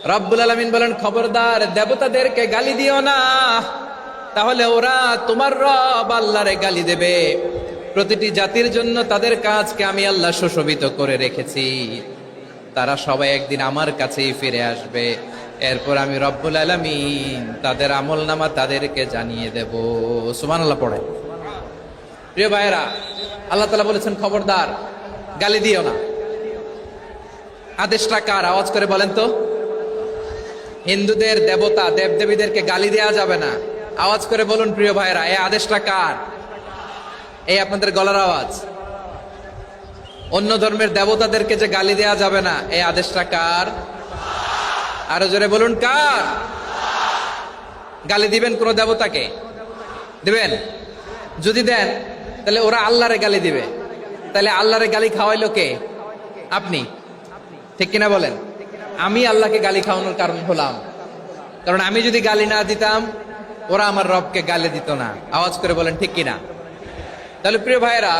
রব্বুল আলামিন বলেন, খবরদার দেবতাদেরকে গালি দিও না, তাহলে ওরা তোমার রব আল্লাহরে গালি দেবে। প্রতিটি জাতির জন্য তাদের কাজকে আমি আল্লাহ সুশোভিত করে রেখেছি, তারা সবাই একদিন আমার কাছেই ফিরে আসবে। এরপর আমি রব্বুল আলামিন তাদের আমলনামা তাদেরকে জানিয়ে দেব। সুবহানাল্লাহ পড়ে। প্রিয় ভাইয়েরা, আল্লাহ তাআলা বলেছেন খবরদার গালি দিও না। আদেশটা কার? আওয়াজ করে বলেন তো। হিন্দুদের দেবতা দেবদেবীদেরকে গালি দেওয়া যাবে না। আওয়াজ করে বলুন প্রিয় ভাইরা, এই আদেশটা কার? এই আপনাদের গলার আওয়াজ। অন্য ধর্মের দেবতাদেরকে যে গালি দেওয়া যাবে না, এই আদেশটা কার? আরো জোরে বলুন, কার? গালি দিবেন কোন দেবতাকে? দিবেন? যদি দেন তাহলে ওরা আল্লাহরে গালি দিবে। তাহলে আল্লাহরে গালি খাওয়াইলো কে? আপনি। ঠিক কিনা বলেন? আমি আল্লাহকে গালি খাওয়ানোর কারণ হলাম, কারণ আমি যদি গালি না দিতাম ওরা আমার রবকে গালি দিত না। আওয়াজ করে বলেন ঠিক কিনা? তাহলে প্রিয় ভাইয়েরা,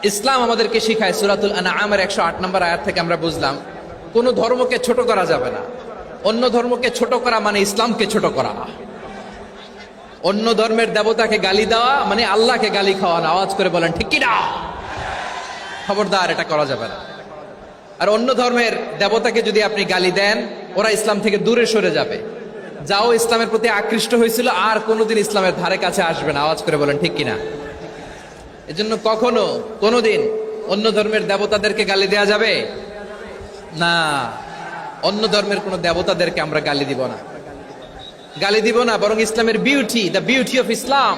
ইসলাম আমাদেরকে শিখায়, সূরাতুল আনআমের 108 নম্বর আয়াত থেকে আমরা বুঝলাম কোন ধর্মকে ছোট করা যাবে না। অন্য ধর্মকে ছোট করা মানে ইসলামকে ছোট করা। অন্য ধর্মের দেবতাকে গালি দেওয়া মানে আল্লাহকে গালি খাওয়ানো। আওয়াজ করে বলেন ঠিক কিনা? খবরদার, এটা করা যাবে না। আর অন্য ধর্মের দেবতাকে যদি আপনি গালি দেন, ওরা ইসলাম থেকে দূরে সরে যাবে। যাও ইসলামের প্রতি আকৃষ্ট হয়েছিল আর কোনোদিন ইসলামের ধারে কাছে আসবে না। আওয়াজ করে বলেন ঠিক কিনা? এজন্য কখনো কোনোদিন অন্য ধর্মের দেবতাদেরকে গালি দেয়া যাবে না। অন্য ধর্মের কোন দেবতাদেরকে আমরা গালি দিব না, গালি দিব না। বরং ইসলামের beauty, the beauty of Islam,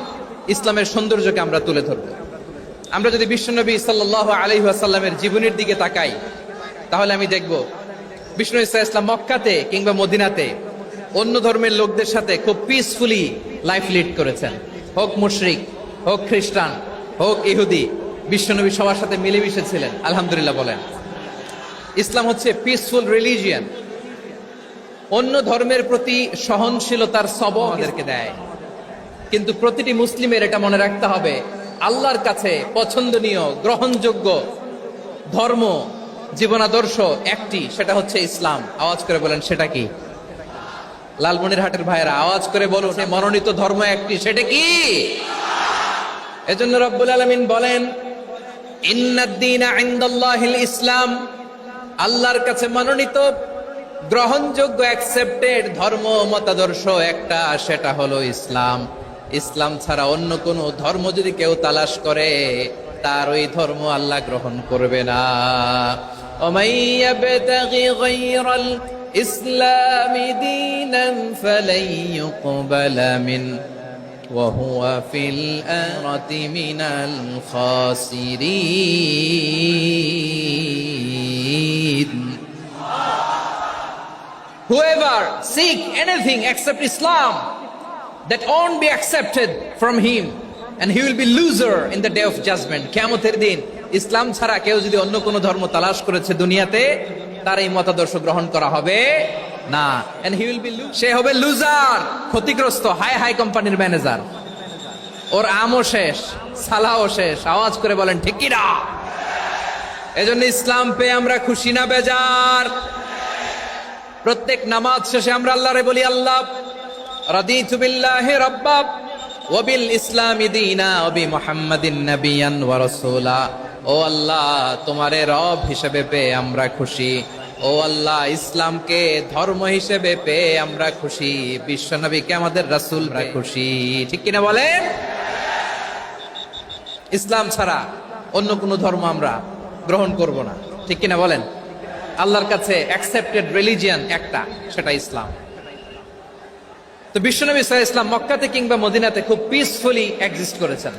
ইসলামের সৌন্দর্যকে আমরা তুলে ধরব। আমরা যদি বিশ্বনবী সাল্লাল্লাহু আলাইহি ওয়াসাল্লামের জীবনের দিকে তাকাই, তাহলে আমি দেখব বিষ্ণু ইসলাম মক্কাতে কিংবা মদিনাতে অন্য ধর্মের লোকদের সাথে খুব পিসফুলি লাইফ লিড করেছেন। হোক মুশরিক, হোক খ্রিস্টান, হোক ইহুদি, বিশ্বনবী সবার সাথে মিলেমিশে ছিলেন। আলহামদুলিল্লাহ বলেন। ইসলাম হচ্ছে পিসফুল রিলিজিয়ান। অন্য ধর্মের প্রতি সহনশীলতার সবক আমাদেরকে দেয়। কিন্তু প্রতিটি মুসলিমের এটা মনে রাখতে হবে, আল্লাহর কাছে পছন্দনীয় গ্রহণযোগ্য ধর্ম, জীবনাদর্শ একটি, সেটা হচ্ছে ইসলাম। আওয়াজ করে বলেন সেটা কি? লালমনিরহাটের ভাইয়েরা আওয়াজ করে বলুন, মনোনীত ধর্ম একটি, সেটা কি? এজন্য রব্বুল আলামিন বলেন, ইন্নাদ-দীনা ইনদাল্লাহিল ইসলাম, আল্লাহর কাছে মনোনীত গ্রহণযোগ্য অ্যাকসেপ্টেড ধর্ম মতাদর্শ একটা, সেটা হলো ইসলাম। ইসলাম ছাড়া অন্য কোন ধর্ম যদি কেউ তালাশ করে, তার ওই ধর্ম আল্লাহ গ্রহণ করবে না। ওমাই ইয়াবতাগি গায়রাল ইসলামি দীনান ফালাই ইউকবালা মিন ওয়া হুয়া ফিল আখিরাতি মিনাল খাসিরিন। Whoever seek anything except Islam, that won't be accepted from him, and he will be loser in the day of judgment. কিয়ামতের দিন ইসলাম ছাড়া কেউ যদি অন্য কোন ধর্ম তালাশ করেছে দুনিয়াতে, তার এই মতাদর্শ গ্রহণ করা হবে না। and he will be সে হবে লুজার, ক্ষতিগ্রস্ত, হাই হাই কোম্পানির ম্যানেজার। ওর আমও শেষ, সালাও শেষ। আওয়াজ করে বলেন ঠিক কি না? এজন্য ইসলাম পেয়ে আমরা খুশি না বেজার? প্রত্যেক নামাজ শেষে আমরা আল্লাহরে বলি, আল্লাহ রাদিতু বিল্লাহি রাব্বা ওয়া বিল ইসলামি দীনা ওয়া বি মুহাম্মাদিন নাবিয়ান ওয়া রাসূলা। ও আল্লাহ, তোমারে রব হিসেবে পেয়ে আমরা খুশি। ও আল্লাহ, ইসলামকে ধর্ম হিসেবে পেয়ে আমরা খুশি। বিশ্বনবীকে আমাদের রাসূল আমরা খুশি। ঠিক কিনা বলেন? ইসলাম ছাড়া অন্য কোন ধর্ম আমরা গ্রহণ করব না। ঠিক কিনা বলেন? আল্লাহর কাছে অ্যাকসেপ্টেড রিলিজিয়ান একটা, সেটা ইসলাম। তো বিশ্বনবী সাল্লাল্লাহু আলাইহি ওয়াসাল্লাম মক্কাতে কিংবা মদিনাতে খুব পিসফুলি এক্সিস্ট করেছেন,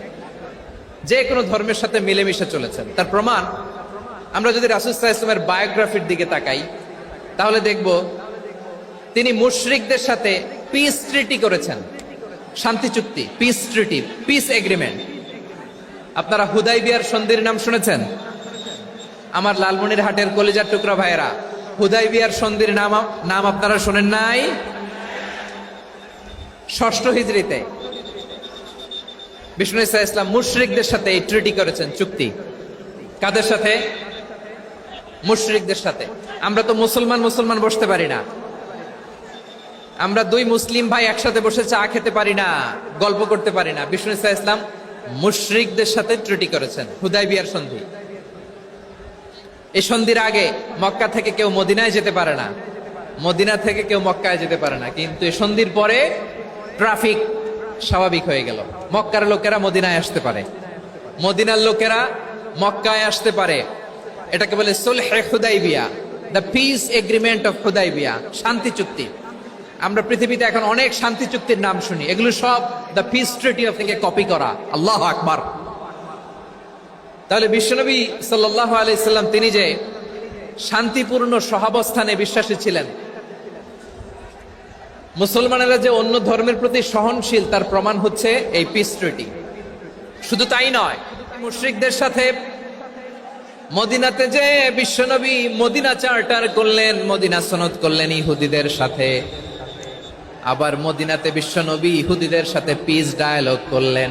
যে কোনো ধর্মের সাথে মিলেমিশে চলেছেন। তার প্রমাণ আমরা যদি রাসূল সাল্লাল্লাহু আলাইহি ওয়াসাল্লামের বায়োগ্রাফির দিকে তাকাই, তাহলে দেখব তিনি মুশরিকদের সাথে পিস ট্রিটি করেছেন, শান্তি চুক্তি, পিস ট্রিটি, পিস এগ্রিমেন্ট। আপনারা হুদাইবিয়ার সন্ধির নাম শুনেছেন? আমার লালমনিরহাটের কলিজার টুকরা ভাইয়েরা, হুদাইবিয়ার সন্ধির নাম আপনারা শোনেন নাই? 6ষ্ঠ হিজরিতে বিষ্ণু ইসলাম মুশরিকদের সাথে এই ট্রিটি করেছেন, চুক্তি। কাদের সাথে? মুশরিকদের সাথে। আমরা তো মুসলমান বসতে পারি না, আমরা দুই মুসলিম ভাই একসাথে বসে চা খেতে পারি না, গল্প করতে পারি না। বিষ্ণু ইসলাম মুশরিকদের সাথে ট্রিটি করেছেন, হুদাইবিয়ার সন্ধি। এই সন্ধির আগে মক্কা থেকে কেউ মদিনায় যেতে পারে না, মদিনা থেকে কেউ মক্কায় যেতে পারে না। কিন্তু এই সন্ধির পরে ট্রাফিক স্বাভাবিক হয়ে গেল। মক্কার লোকেরা মদিনায় আসতে পারে, মদিনার লোকেরা মক্কায় আসতে পারে। এটাকে বলে সুলহে Hudaibiya, the peace agreement of Hudaibiya, শান্তি চুক্তি। আমরা পৃথিবীতে এখন অনেক শান্তি চুক্তির নাম শুনি, এগুলো সব দ্য পিস ট্রিটি অফ থেকে কপি করা। আল্লাহু আকবার। তাহলে বিশ্বনবী সাল্লাল্লাহু আলাইহি সাল্লাম তিনি যে শান্তিপূর্ণ সহাবস্থানে বিশ্বাসী ছিলেন, মুসলমানেরা যে অন্য ধর্মের প্রতি সহনশীল তার প্রমাণ হচ্ছে এই পিস ট্রিটি। শুধু তাই নয়, মুশরিকদের সাথে মদিনাতে যে বিশ্বনবী মদিনা চার্টার করলেন, মদিনা সনদ করলেন ইহুদিদের সাথে। আবার মদিনাতে বিশ্বনবী ইহুদিদের সাথে পিস ডায়ালগ করলেন,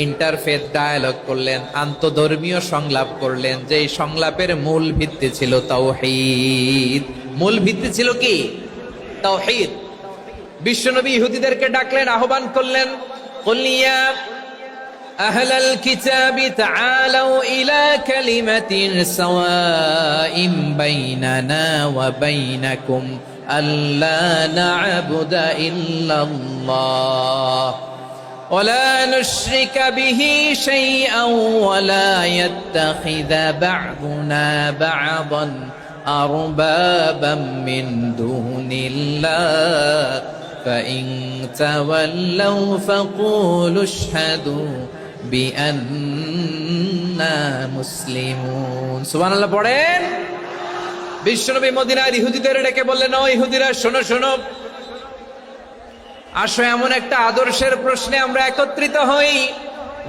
ইন্টারফেথ ডায়ালগ করলেন, আন্তধর্মীয় সংলাপ করলেন। যেই সংলাপের মূল ভিত্তি ছিল তাওহীদ। মূল ভিত্তি ছিল কি? তাওহীদ। বিশ্বনবী ইহুদিদেরকে ডাকলেন, আহ্বান করলেন, কুল ইয়া আহলাল কিতাবি তাআলাউ ইলা কালিমাতিন সাওয়াইন বাইনানা ওয়া বাইনাকুম আল্লা না'বুদা ইল্লাল্লাহ ولا نشرك به شيئا ولا يتخذ بعضنا بعضا أربابا من دون الله فإن تولوا فقولوا اشهدوا بأننا مسلمون سبحان الله পড়েন। বিশ্বনবী মদিনার ইহুদিদের ডেকে বললেন, ও ইহুদিরা শোনো শোনো, আসো এমন একটা আদর্শের প্রশ্নে আমরা একত্রিত হই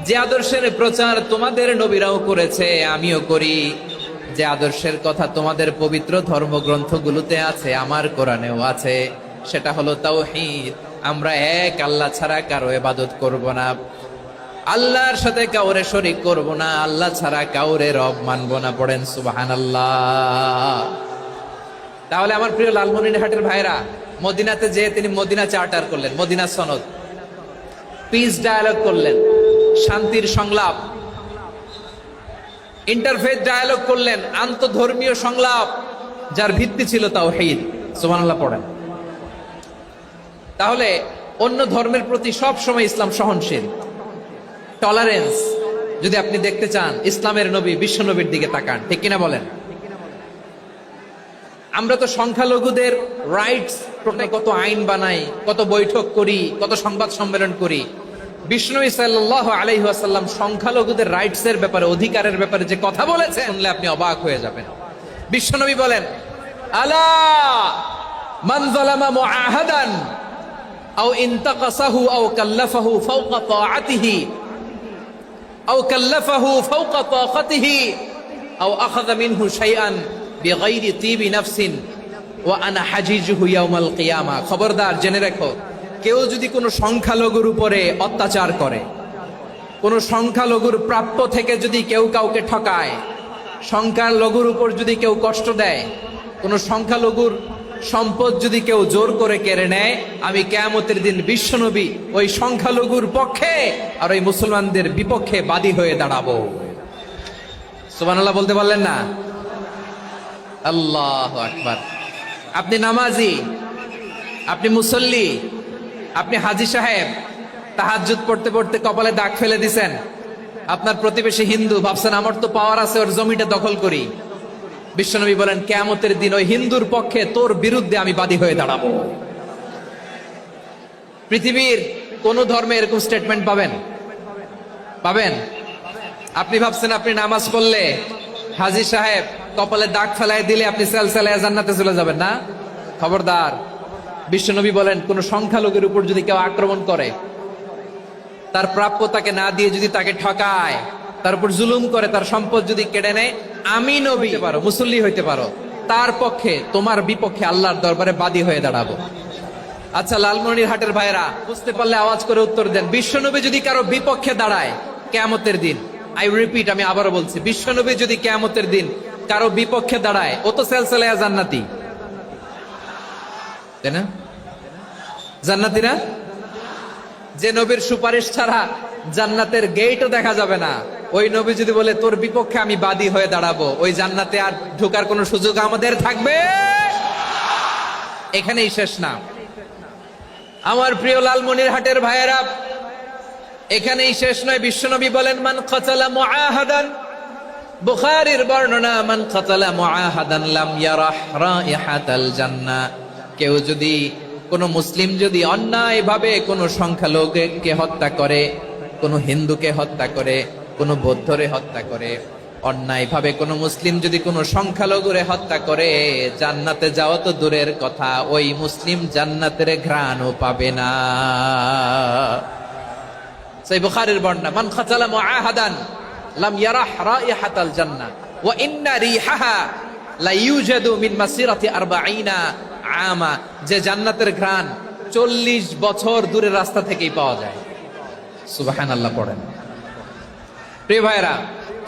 যে আদর্শের প্রচার তোমাদের নবীরাও করেছে, আমিও করি। যে আদর্শের কথা তোমাদের পবিত্র ধর্মগ্রন্থগুলোতে আছে, আমার কোরআনেও আছে, সেটা হলো তাওহীদ। আমরা এক আল্লাহ ছাড়া কারো ইবাদত করব না, আল্লাহর সাথে কাউরে শরীক করব না, আল্লাহ ছাড়া কাউরে রব মানব না। পড়েন সুবহানাল্লাহ। তাহলে আমার প্রিয় লালমনিরহাটের ভাইরা, মদিনাতে যে তিনি মদিনা চার্টার করলেন, মদিনা সনদ, পিস ডায়ালগ করলেন, শান্তির সংলাপ, ইন্টারফেথ ডায়ালগ করলেন, আন্তধর্মীয় সংলাপ, যার ভিত্তি ছিল তাওহীদ। সুবহানাল্লাহ পড়েন। তাহলে অন্য ধর্মের প্রতি সব সময় ইসলাম সহনশীল, টলারেন্স। যদি আপনি দেখতে চান ইসলামের নবী বিশ্ব নবীর দিকে তাকান, ঠিক কিনা বলেন? আমরা তো সংখ্যালঘুদের রাইটস কত আইন বানাই, কত বৈঠক করি, কত সংবাদ সম্মেলন করি। বিষ্ণু সাল্লাল্লাহু আলাইহি ওয়াসাল্লাম সংখ্যালঘুদের রাইটস এর ব্যাপারে, অধিকারের ব্যাপারে যে কথা বলেছেন, শুনলে আপনি অবাক হয়ে যাবেন। বিশ্বনবী বলেন, আলা মান যালামা মুআহাদান আও ইনতাকাসাহু আও কাল্লাফাহু ফাওকা তাআতিহি আও কাল্লাফাহু ফাওকা তাকাতিহি আও আখাযা মিনহু শাইআন বিগাইরি তিবি নাফসিন ওয়া আনা হাজিজুহু ইয়াউমাল কিয়ামা। খবরদার, জেনে রাখো, কেউ যদি কোনো সংখ্যালঘুর উপরে অত্যাচার করে, কোন সংখ্যালঘুর প্রাপ্য থেকে যদি কেউ কাউকে ঠকায়, সংখ্যালঘুর উপর যদি কেউ কষ্ট দেয়, কোন সংখ্যালঘুর সম্পদ যদি কেউ জোর করে কেড়ে নেয়, আমি কিয়ামতের দিন বিশ্বনবী ওই সংখ্যালঘুর পক্ষে আর ওই মুসলমানদের বিপক্ষে বাদী হয়ে দাঁড়াবো। সুবহানাল্লাহ বলতে পারলেন না? আল্লাহু আকবার। আপনি নামাজি, আপনি মুসল্লি, আপনি হাজী সাহেব, তাহাজ্জুদ পড়তে পড়তে কপালে দাগ ফেলে দিছেন, আপনার প্রতিবেশী হিন্দু, ভাবছেন আমার তো পাওয়ার আছে, ওর জমিটা দখল করি। বিশ্বনবী বলেন, কিয়ামতের দিন ওই হিন্দুর পক্ষে তোর বিরুদ্ধে আমি বাদী হয়ে দাঁড়াবো। পৃথিবীর কোন ধর্মে এরকম স্টেটমেন্ট পাবেন? পাবেন? আপনি ভাবছেন আপনি নামাজ পড়লে হাজী সাহেব কপালে দাগ ফেলায় দিলে আপনি সেলসেলায় জান্নাতে চলে যাবেন না? খবরদার। বিশ্বনবী বলেন, কোন সংখ্যালঘুর উপর যদি কেউ আক্রমণ করে, তার প্রাপ্য তাকে না দিয়ে যদি তাকে ঠকায়, তার উপর জুলুম করে, তার সম্পদ যদি কেড়ে নেয়, আমি নবী হইতে পারো, মুসল্লি হইতে পারো, তার পক্ষে, তোমার বিপক্ষে আল্লাহর দরবারে বাদী হয়ে দাঁড়াবো। আচ্ছা লালমনিরহাটের ভাইরা, বুঝতে পারলে আওয়াজ করে উত্তর দেন। বিশ্বনবী যদি কারো বিপক্ষে দাঁড়ায় কিয়ামতের দিন, আই রিপিট, আমি আবারও বলছি, বিশ্বনবী যদি কিয়ামতের দিন কারো বিপক্ষে দাঁড়ায়, ও তো সেলসেলায়া জান্নাতি, তাই না? জান্নাতি না? যে নবীর সুপারিশ ছাড়া জান্নাতের গেটও দেখা যাবে না, ওই নবী যদি বলে তোর বিপক্ষে আমি বাদী হয়ে দাঁড়াবো, ওই জান্নাতে আর ঢোকার কোনো সুযোগ আমাদের থাকবে? এখানেই শেষ না আমার প্রিয় লালমনিরহাটের ভাইয়েরা, এখানেই শেষ নয়। বিশ্বনবী বলেন মান কাতালা মুআহাদান, বুখারীর বর্ণনা, মান কাতালা মুআহাদান লাম ইয়ারাহ রাইহাতাল জান্নাহ। কেউ যদি, কোন মুসলিম যদি অন্যায়ভাবে কোন সংখ্যালঘুকে হত্যা করে, কোন হিন্দুকে হত্যা করে, কোন বৌদ্ধরে হত্যা করে, অন্যায়ভাবে কোন মুসলিম যদি কোন সংখ্যালঘুরে হত্যা করে, জান্নাতে যাওয়া তো দূরের কথা, ওই মুসলিম জান্নাতের ঘ্রাণও পাবে না। সেই বুখারীর বর্ণনা, মান কাতালা মুআহাদান লাম ইয়ারাহ রাইহাতাল জান্নাহ ওয়া ইন্না রিহাহা লা ইউজাদু মিন মাসিরাতি 40 আমা। যে জান্নাতের ঘ্রাণ 40 বছর দূরের রাস্তা থেকেই পাওয়া যায়। সুবহানাল্লাহ পড়েন। প্রিয় ভাইরা,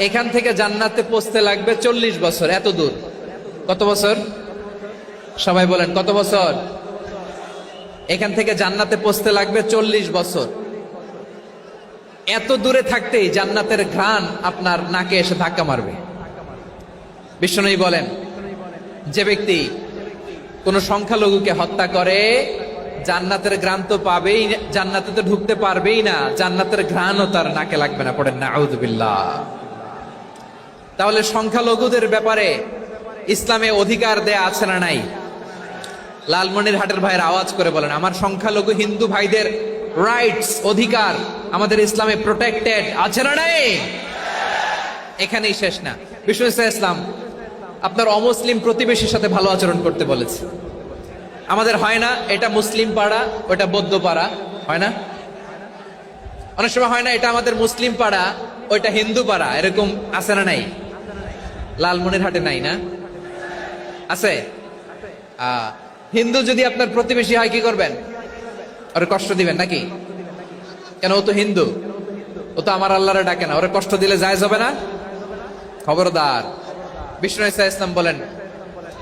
এখান থেকে জান্নাতে পৌঁছতে লাগবে 40 বছর। এত দূর, কত বছর? সবাই বলেন কত বছর? এখান থেকে জান্নাতে পৌঁছতে লাগবে 40 বছর। এত দূরে থাকতেই জান্নাতের ঘ্রাণ আপনার নাকে এসে ধাক্কা মারবে। বিশ্বনবী বলেন, যে ব্যক্তি কোন সংখ্যালঘুকে হত্যা করে, জান্নাতের ঘ্রাণ তো পাবেই, জান্নাতে তো ঢুকতে পারবেই না, জান্নাতের ঘ্রাণও তার নাকে লাগবে না। পড়েন নাউযুবিল্লাহ। তাহলে সংখ্যালঘুদের ব্যাপারে ইসলামে অধিকার দেয়া আছে না নাই? লালমনিরহাটের ভাইয়ের আওয়াজ করে বলেন, আমার সংখ্যালঘু হিন্দু ভাইদের রাইটস, অধিকার আমাদের ইসলামে প্রোটেক্টেড আছে না নাই? এখানেই শেষ না। বিষ্ণু ইসলাম আপনার অমুসলিম প্রতিবেশীর সাথে ভালো আচরণ করতে বলেছে। আমাদের হয় না, এটা মুসলিম পাড়া, ওটা বৌদ্ধ পাড়া, হয় না? অনেক সময় হয় না, এটা আমাদের মুসলিম পাড়া, ওইটা হিন্দু পাড়া, এরকম আছে না নাই? লালমনিরহাটে নাই না? আছে? হিন্দু যদি আপনার প্রতিবেশী হয় কি করবেন? ওরে কষ্ট দিবেন নাকি? কেন? ও তো হিন্দু, ও তো আমার আল্লাহরে ডাকে না, ওরে কষ্ট দিলে জায়েজ হবে না? খবরদার। বিষ্ণু ইসলাম বলেন,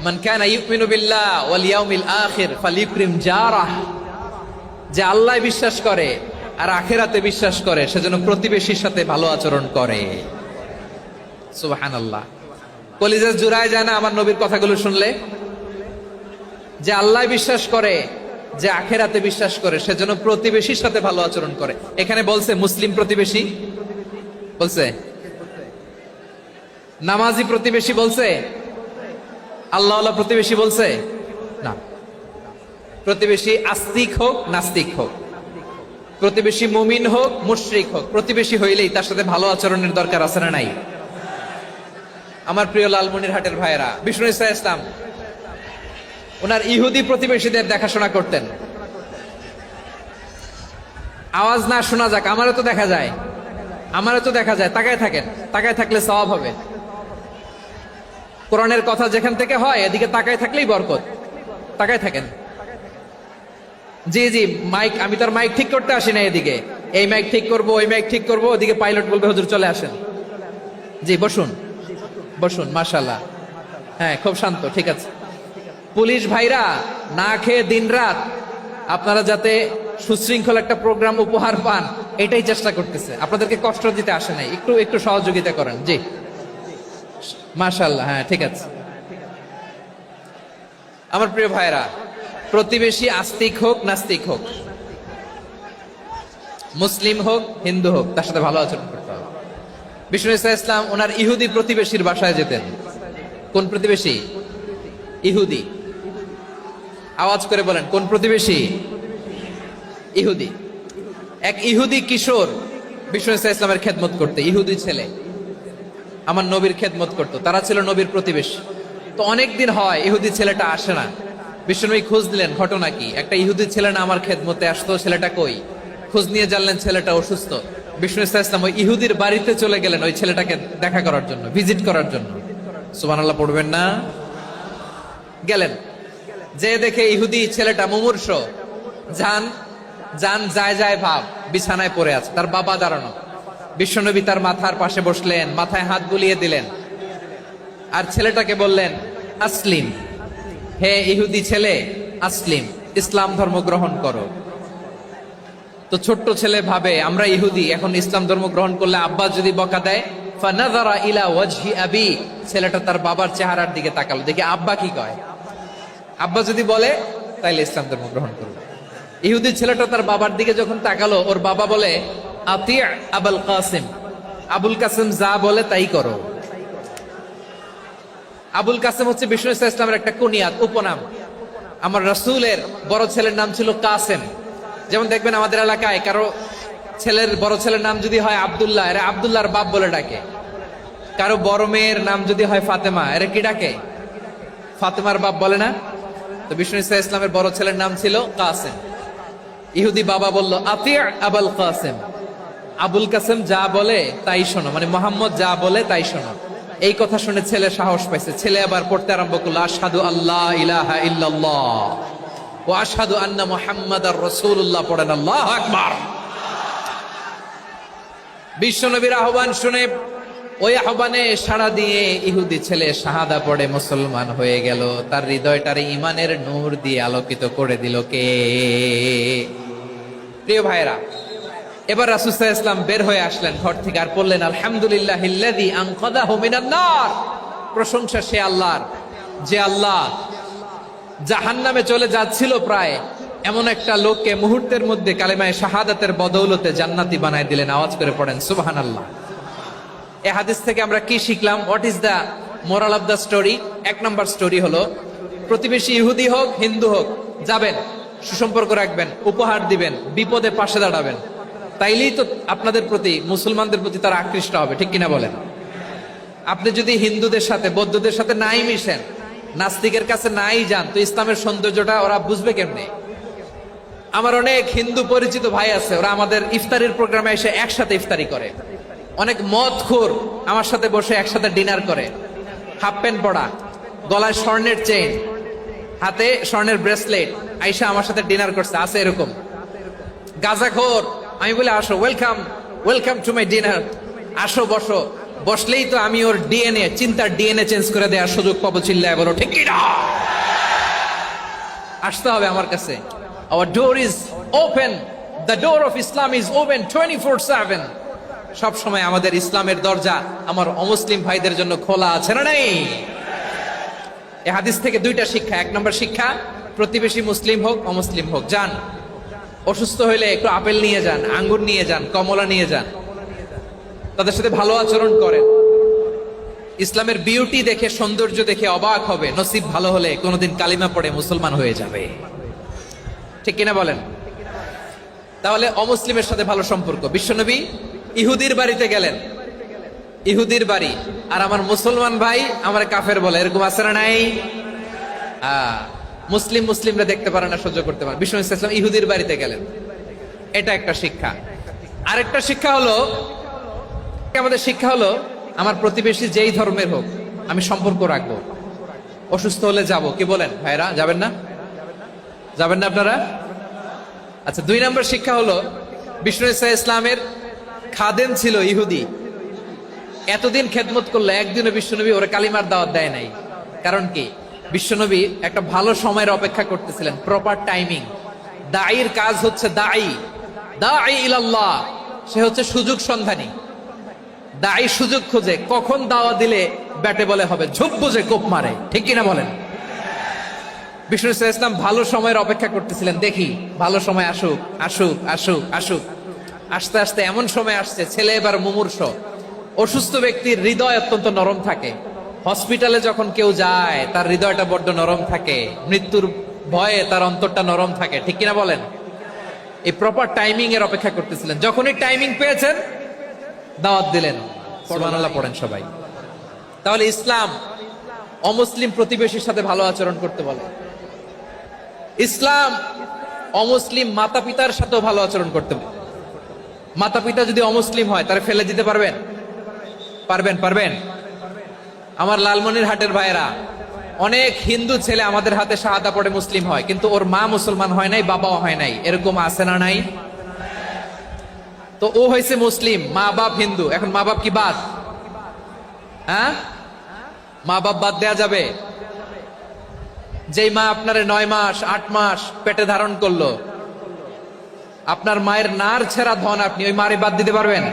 মান কানা ইউমিনু বিল্লাহ ওয়াল ইয়াউমিল আখির ফালিউকরিম জারাহ। যে আল্লাহ বিশ্বাস করে আর আখিরাতে বিশ্বাস করে, সেজন্য প্রতিবেশীর সাথে ভালো আচরণ করে। সুবহানাল্লাহ। কলিজা জুড়ায় যায় না আমার নবীর কথাগুলো শুনলে? যে আল্লাহ বিশ্বাস করে, যে আখিরাতে বিশ্বাস করে, সেজন্য প্রতিবেশীর সাথে ভালো আচরণ করে। এখানে বলছে মুসলিম প্রতিবেশী বলছে, নামাজি প্রতিবেশী বলছে, আল্লাহওয়ালা প্রতিবেশী বলছে না। প্রতিবেশী আস্তিক হোক নাস্তিক হোক, প্রতিবেশী মুমিন হোক মুশরিক হোক, প্রতিবেশী হইলেই তার সাথে ভালো আচরণের দরকার আছে না নাই? আমার প্রিয় লালমনিরহাটের ভাইয়েরা, বিষ্ণু ইসলাম ওনার ইহুদি প্রতিবেশীদের দেখাশোনা করতেন। আওয়াজ না শোনা যাক, আমারও তো দেখা যায়, আমারও তো দেখা যায়। তাকায় থাকেন, তাকায় থাকলে সওয়াব হবে। কোরআনের কথা যেখান থেকে হয়, এদিকে তাকায় থাকলেই বরকত। তাকায় থাকেন। জি জি, মাইক, আমি তো আর মাইক ঠিক করতে আসি না এদিকে, এই মাইক ঠিক করব, ওই মাইক ঠিক করব, ওদিকে পাইলট বলবে হুজুর চলে আসেন। জি বসুন, বসুন, মাশাআল্লাহ। হ্যাঁ, খুব শান্ত, ঠিক আছে। পুলিশ ভাইরা না খেয়ে দিনরাত আপনারা যাতে সুশৃঙ্খল একটা প্রোগ্রাম উপহার পান, এটাই চেষ্টা করতেছে। আপনাদেরকে কষ্ট দিতে আসে নাই, একটু একটু সহযোগিতা করেন। জি মাশাআল্লাহ। হ্যাঁ, ঠিক আছে। আমার প্রিয় ভাইরা, প্রতিবেশী আস্তিক হোক নাস্তিক হোক, মুসলিম হোক হিন্দু হোক, তার সাথে ভালো আচরণ করতে হবে। বিষ্ণু ইসলাম ওনার ইহুদি প্রতিবেশীর বাসায় যেতেন। কোন প্রতিবেশী? ইহুদি। আওয়াজ করে বলেন, কোন প্রতিবেশী? ইহুদি। এক ইহুদি কিশোর বিষ্ণু ইসলামের খেদমত করতে, ইহুদি ছেলে আমার নবীর খেদমত করতো। তারা ছিল নবীর প্রতিবেশী। তো অনেক দিন হয় ইহুদি ছেলেটা আসে না। বিশ্বনবী খোঁজ দিলেন, ঘটনা কি? একটা ইহুদি ছেলে না আমার খেদমতে আসতো, ছেলেটা কই? খোঁজ নিয়ে জানলেন ছেলেটা অসুস্থ। বিষ্ণু ইসলাম ওই ইহুদির বাড়িতে চলে গেলেন ওই ছেলেটাকে দেখা করার জন্য, ভিজিট করার জন্য। সুবহানাল্লাহ পড়বেন না? গেলেন, যে দেখে ইহুদি ছেলেটা মুমূর্ষ, জান জান যায় যায় ভাব, বিছানায় পড়ে আছে, তার বাবা দাঁড়ানো। বিশ্বনবী তার মাথার পাশে বসলেন, মাথায় হাত বুলিয়ে দিলেন, আর ছেলেটাকে বললেন আসলিম, হে ইহুদি ছেলে আসলিম, ইসলাম ধর্ম গ্রহণ করো। তো ছোট্ট ছেলে ভাবে আমরা ইহুদি, এখন ইসলাম ধর্ম গ্রহণ করলে আব্বা যদি বকা দেয়, ফানাযারা ইলা ওয়াজহি আবি, ছেলেটা তার বাবার চেহারার দিকে তাকালো, দেখি আব্বা কি কয়। আব্বা যদি বলে তাইলে ইসলাম ধর্ম গ্রহণ করবে। ইহুদি ছেলেটা তার বাবার দিকে যখন তাকালো, ওর বাবা বলে আতি আবুল কাসিম, আবুল কাসিম যা বলে তাই করো। আবুল কাসিম হচ্ছে বিষ্ণু ইসলামের একটা কুনিয়াত, উপনাম। আমার রাসূলের বড় ছেলের নাম ছিল কাসেম। যেমন দেখবেন আমাদের এলাকায় কারো ছেলের বড় ছেলের নাম যদি হয় আব্দুল্লাহ, এরা আব্দুল্লাহর বাপ বলে ডাকে। কারো বড় মেয়ের নাম যদি হয় ফাতেমা, এরা কি ডাকে? ফাতেমার বাপ বলে না? তো বিষ্ণু ইসলামের বড় ছেলের নাম ছিল কাসেম। ইহুদি বাবা বলল আতি আবুল কাসেম, আবুল কাসেম যা বলে তাই শোনো, মানে মোহাম্মদ যা বলে তাই শোনো। এই কথা শুনে ছেলে সাহস পাইছে, ছেলে আবার পড়তে আরম্ভ করলো আশহাদু আল্লাহ ইলাহা ইল্লাল্লাহ ওয়া আশহাদু আন্না মুহাম্মাদার রাসূলুল্লাহ, পড়েন আল্লাহু আকবার। বিশ্বনবীর আহ্বান শুনে ওই আহ্বানে সাড়া দিয়ে ইহুদি ছেলে শাহাদা পড়ে মুসলমান হয়ে গেল। তার হৃদয়টারে ঈমানের নূর দিয়ে আলোকিত করে দিল কে? প্রিয় ভাইরা, এবার রাসূল সাল্লাল্লাহু আলাইহি ওয়াসাল্লাম বের হয়ে আসলেন ঘর থেকে, আর বললেন আলহামদুলিল্লাহিল্লাযী আনকাযাহু মিনান নার, প্রশংসা সে আল্লাহর যে আল্লাহ জাহান্নামে চলে যাচ্ছিল প্রায় এমন একটা লোককে মুহূর্তের মধ্যে কালেমায়ে শাহাদাতের বদৌলতে জান্নাতি বানায় দিলেন। আওয়াজ করে পড়েন সুবহানাল্লাহ। এই হাদিস থেকে আমরা কি শিখলাম? What is the moral of the story? এক নম্বর স্টোরি হলো, প্রতিবেশী ইহুদি হোক হিন্দু হোক, যাবেন, সুসম্পর্ক রাখবেন, উপহার দিবেন, বিপদে পাশে দাঁড়াবেন, তাইলেই তো আপনাদের প্রতি, মুসলমানদের প্রতি তারা আকৃষ্ট হবে, ঠিক কিনা বলেন? আপনি যদি হিন্দুদের সাথে বৌদ্ধদের সাথে নাই মিশেন, নাস্তিকের কাছে নাই যান, তো ইসলামের সৌন্দর্যটা ওরা বুঝবে কেমনে? আমার অনেক হিন্দু পরিচিত ভাই আছে, ওরা আমাদের ইফতারির প্রোগ্রামে এসে একসাথে ইফতারি করে। অনেক মদখোর আমার সাথে বসে একসাথে ডিনার করে, হাফ প্যান্ট পরা, গলায় স্বর্ণের চেইন, হাতে স্বর্ণের ব্রেসলেট, আইসা আমার সাথে ডিনার করছে, আছে এরকম। গাঁজাখোর, আমি বলে আসো, welcome welcome to my dinner, আসো বসো, বসলেই তো আমি ওর ডিএনএ, চিন্তার ডিএনএ চেঞ্জ করে দেওয়ার সুযোগ পাবো। চিল্লায় বলো ঠিক কি না? আসতে হবে আমার কাছে। Our door is open, the door of Islam is open 24/7। সব সময় আমাদের ইসলামের দরজা আমার অমুসলিম ভাইদের জন্য খোলা আছে না নাই? এই হাদিস থেকে দুইটা শিক্ষা। এক নম্বর শিক্ষা, প্রতিবেশী মুসলিম হোক অমুসলিম হোক, যান, অসুস্থ হইলে একটু আপেল নিয়ে যান, আঙ্গুর নিয়ে যান, কমলা নিয়ে যান, তাদের সাথে ভালো আচরণ করেন। ইসলামের বিউটি দেখে, সৌন্দর্য দেখে অবাক হবে, নসিব ভালো হলে কোনোদিন কালিমা পড়ে মুসলমান হয়ে যাবে, ঠিক কিনা বলেন? তাহলে অমুসলিমের সাথে ভালো সম্পর্ক। বিশ্বনবী ইহুদির বাড়িতে গেলেন, ইহুদির বাড়ি, আর আমার মুসলমান ভাই আমার কাফের বলে, এরকম আছে না নাই? মুসলিমরা দেখতে পারে না, সহ্য করতে পারে। বিশ্বনবী সাল্লাল্লাহু আলাইহি ওয়াসাল্লাম ইহুদির বাড়িতে গেলেন, এটা একটা শিক্ষা। আরেকটা শিক্ষা হলো, আমাদের শিক্ষা হলো, আমার প্রতিবেশী যেই ধর্মের হোক আমি সম্পর্ক রাখবো। অসুস্থ হলে যাব, কি বলেন ভাইরা? যাবেন না? যাবেন না আপনারা? আচ্ছা, দুই নম্বর শিক্ষা হলো, বিষ্ণু ইসলামের খাদেম ছিল ইহুদি, এতদিন খেদমত করলো, একদিনও বিশ্বনবী ওরা কালিমার দাওয়াত দেয় নাই। কারণ কি? বিশ্বনবী একটা ভালো সময়ের অপেক্ষা করতেছিলেন, প্রপার টাইমিং। দাঈর কাজ হচ্ছে দাঈ ইলাল্লাহ, সে হচ্ছে সুযোগ সন্ধানী। দাঈ সুযোগ খোঁজে, কখন দাওয়া দিলে ব্যাটে বলে হবে, ঝোপ বুঝে কোপ মারে, ঠিক কিনা বলেন? বিষ্ণু ইসলাম ভালো সময়ের অপেক্ষা করতেছিলেন, দেখি ভালো সময় আসুক আসুক আসুক আসুক। আস্তে আস্তে এমন সময় আসছে, ছেলে এবার মুমূর্ষ। অসুস্থ ব্যক্তির হৃদয় অত্যন্ত নরম থাকে, হসপিটালে যখন কেউ যায় তার হৃদয়টা বড্ড নরম থাকে, মৃত্যুর ভয়ে তার অন্তরটা নরম থাকে, ঠিক কিনা বলেন? এই প্রপার টাইমিং এর অপেক্ষা করতেছিলেন, যখনই টাইমিং পেয়েছেন দাওয়াত দিলেন। সুবহানাল্লাহ পড়েন সবাই। তাহলে ইসলাম অমুসলিম প্রতিবেশীর সাথে ভালো আচরণ করতে বলে। ইসলাম অমুসলিম মাতা পিতার সাথেও ভালো আচরণ করতে বলে। মাতা পিতা যদি অমুসলিম হয় তারা ফেলে দিতে পারবেন? পারবেন? আমার লালমনিরহাটের ভাইয়েরা, অনেক হিন্দু ছেলে আমাদের হাতে শাহাদা পড়ে মুসলিম হয়, কিন্তু ওর মা মুসলমান হয় নাই, বাবাও হয় নাই, এরকম আছে না নাই? তো ও হয়েছে মুসলিম, মা বাপ হিন্দু, এখন মা বাপ কি বাদ? হ্যাঁ, মা বাপ বাদ দেয়া যাবে? যেই মা আপনারে 9 মাস 8 মাস পেটে ধারণ করলো, আপনার মায়ের নার ছেঁড়া ধন আপনি ওই মারে বাদ দিতে পারবেন?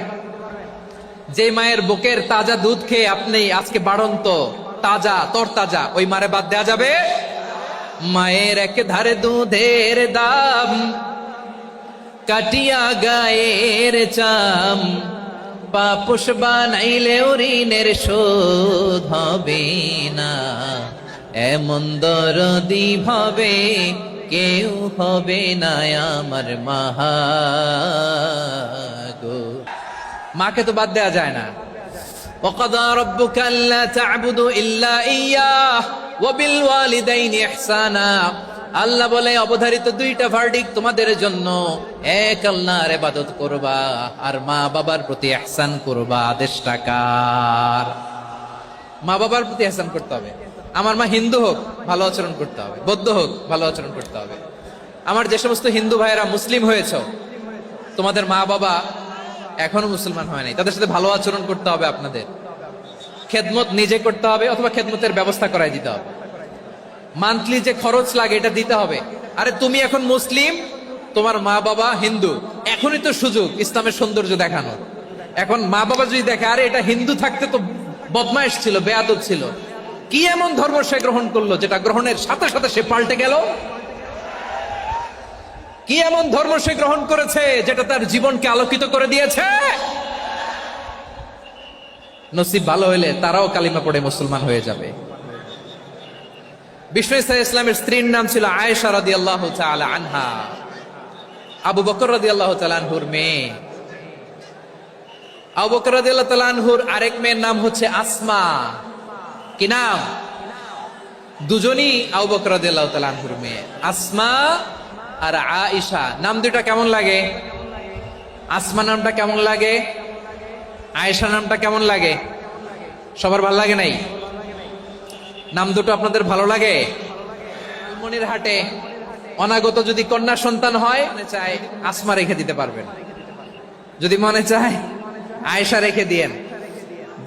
যে মায়ের বুকের তাজা দুধ খেয়ে আপনি আজকে বাড়ন্ত তাজা তরতাজা, ওই মারে বাদ দেয়া যাবে? মায়ের এক ধারে দুধের দাম, কাটিয়া গায়ের চাম, পাপুষ বানাইলেও ঋণের শোধ হবে না, এমন দরদি ভাবে কেউ হবে না আমার গো। মাকে তো বাদ দেয়া যায় না। وَقَضَى رَبُّكَ أَلَّا تَعْبُدُوا إِلَّا إِيَّاهُ وَبِالْوَالِدَيْنِ إِحْسَانًا। আল্লাহ বলে অবধারিত দুইটা ভার্ডিক্ট তোমাদের জন্য, এক আল্লাহর ইবাদত করবা আর মা বাবার প্রতি ইহসান করবা। আদেশটা কার? মা বাবার প্রতি ইহসান করতে হবে। আমার মা হিন্দু হোক ভালো আচরণ করতে হবে, বৌদ্ধ হোক ভালো আচরণ করতে হবে। আমার যে সমস্ত হিন্দু ভাইয়েরা মুসলিম হয়েছে, তোমাদের মা বাবা এখনো মুসলমান হয় নাই, তাদের সাথে ভালো আচরণ করতে হবে। আপনাদের খেদমত নিজে করতে হবে অথবা খেদমতের ব্যবস্থা করাই দিতে হবে। মান্থলি যে খরচ লাগে এটা দিতে হবে। আরে তুমি এখন মুসলিম, তোমার মা বাবা হিন্দু, এখনই তো সুযোগ ইসলামের সৌন্দর্য দেখানোর। এখন মা বাবা যদি দেখে আরে এটা হিন্দু থাকতে তো বদমাইশ ছিল, বেয়াদব ছিল, কি এমন ধর্ম সে গ্রহণ করলো যেটা গ্রহণের সাথে সাথে সে পাল্টে গেল? কি এমন ধর্ম সে গ্রহণ করেছে যেটা তার জীবনকে আলোকিত করে দিয়েছে? নসিব ভালো হইলে তারাও কালিমা পড়ে মুসলমান হয়ে যাবে। বিষ্ণু ইসলামের স্ত্রীর নাম ছিল আয়েশা রাদিয়াল্লাহু তাআলা আনহা, আবু বকর রাদিয়াল্লাহু তাআলা আনহুর মেয়ে। আবু বকর রাদিয়াল্লাহু তাআলা আনহুর আরেক মেয়ের নাম হচ্ছে আসমা। কি নাম? দুজনই আবু বকর রাদিয়াল্লাহু তাআলা আনহুর মেয়ে, আসমা আর আয়েশা। নাম দুইটা কেমন লাগে? আসমা নামটা কেমন লাগে? আয়েশা নামটা কেমন লাগে? সবার ভালো লাগে নাই? নাম দুটো আপনাদের ভালো লাগে? মনির হাটে অনাগত যদি কন্যা সন্তান হয়, মনে চায় আসমা রেখে দিতে পারবেন, যদি মনে চায় আয়েশা রেখে দিয়েন।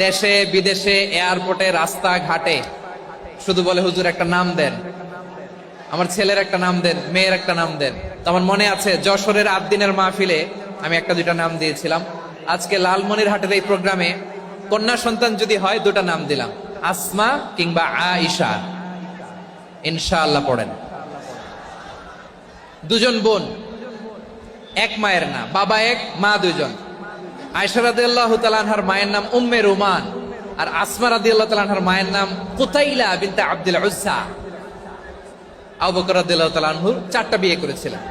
দেশে বিদেশে এয়ারপোর্টে রাস্তা ঘাটে শুধু বলে হুজুর একটা নাম দেন, আমার ছেলের একটা নাম দেন, মেয়ের একটা নাম দেন। তো আমার মনে আছে যশোরের আদ্দিনের মাহফিলে আমি একটা দুইটা নাম দিয়েছিলাম। আজকে লালমনিরহাটের এই প্রোগ্রামে কন্যা সন্তান যদি হয় দুটা নাম দিলাম, আসমা কিংবা আয়েশা। ইনশাআল্লাহ পড়েন। দুজন বোন, এক মায়ের না, বাবা এক মা দুইজন। আয়েশা রাদিয়াল্লাহু তাআলা আনহার মায়ের নাম উম্মে রুমান, আর আসমা রাদিয়াল্লাহু তাআলা আনহার মায়ের নাম কুতাইলা বিনতে আব্দুল উজ্জা। আবু বকর রাদিয়াল্লাহু তাআলা আনহু 4টা বিয়ে করেছিলেন।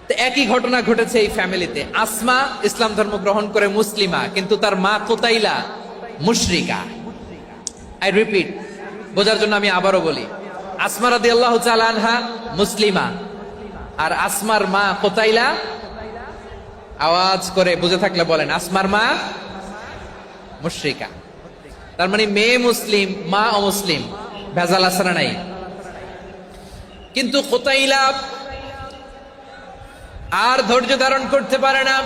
তো একই ঘটনা ঘটেছে এই ফ্যামিলিতে। আসমা ইসলাম ধর্ম গ্রহণ করে মুসলিমা, কিন্তু তার মা কুতাইলা মুশরিকা। আই রিপিট, বোঝার জন্য আমি আবারও বলি, আসমা রাদিয়াল্লাহু তাআলা আনহা মুসলিমা, আর আসমার মা কুতাইলা, আওয়াজ করে বুঝে থাকলে বলেন, আসমার মা মুশরিকা। তার মানে মেয়ে মুসলিম, মা অমুসলিম। ভেজাল আছে না নাই? কিন্তু কুতাইলা আর ধৈর্য ধারণ করতে পারে না।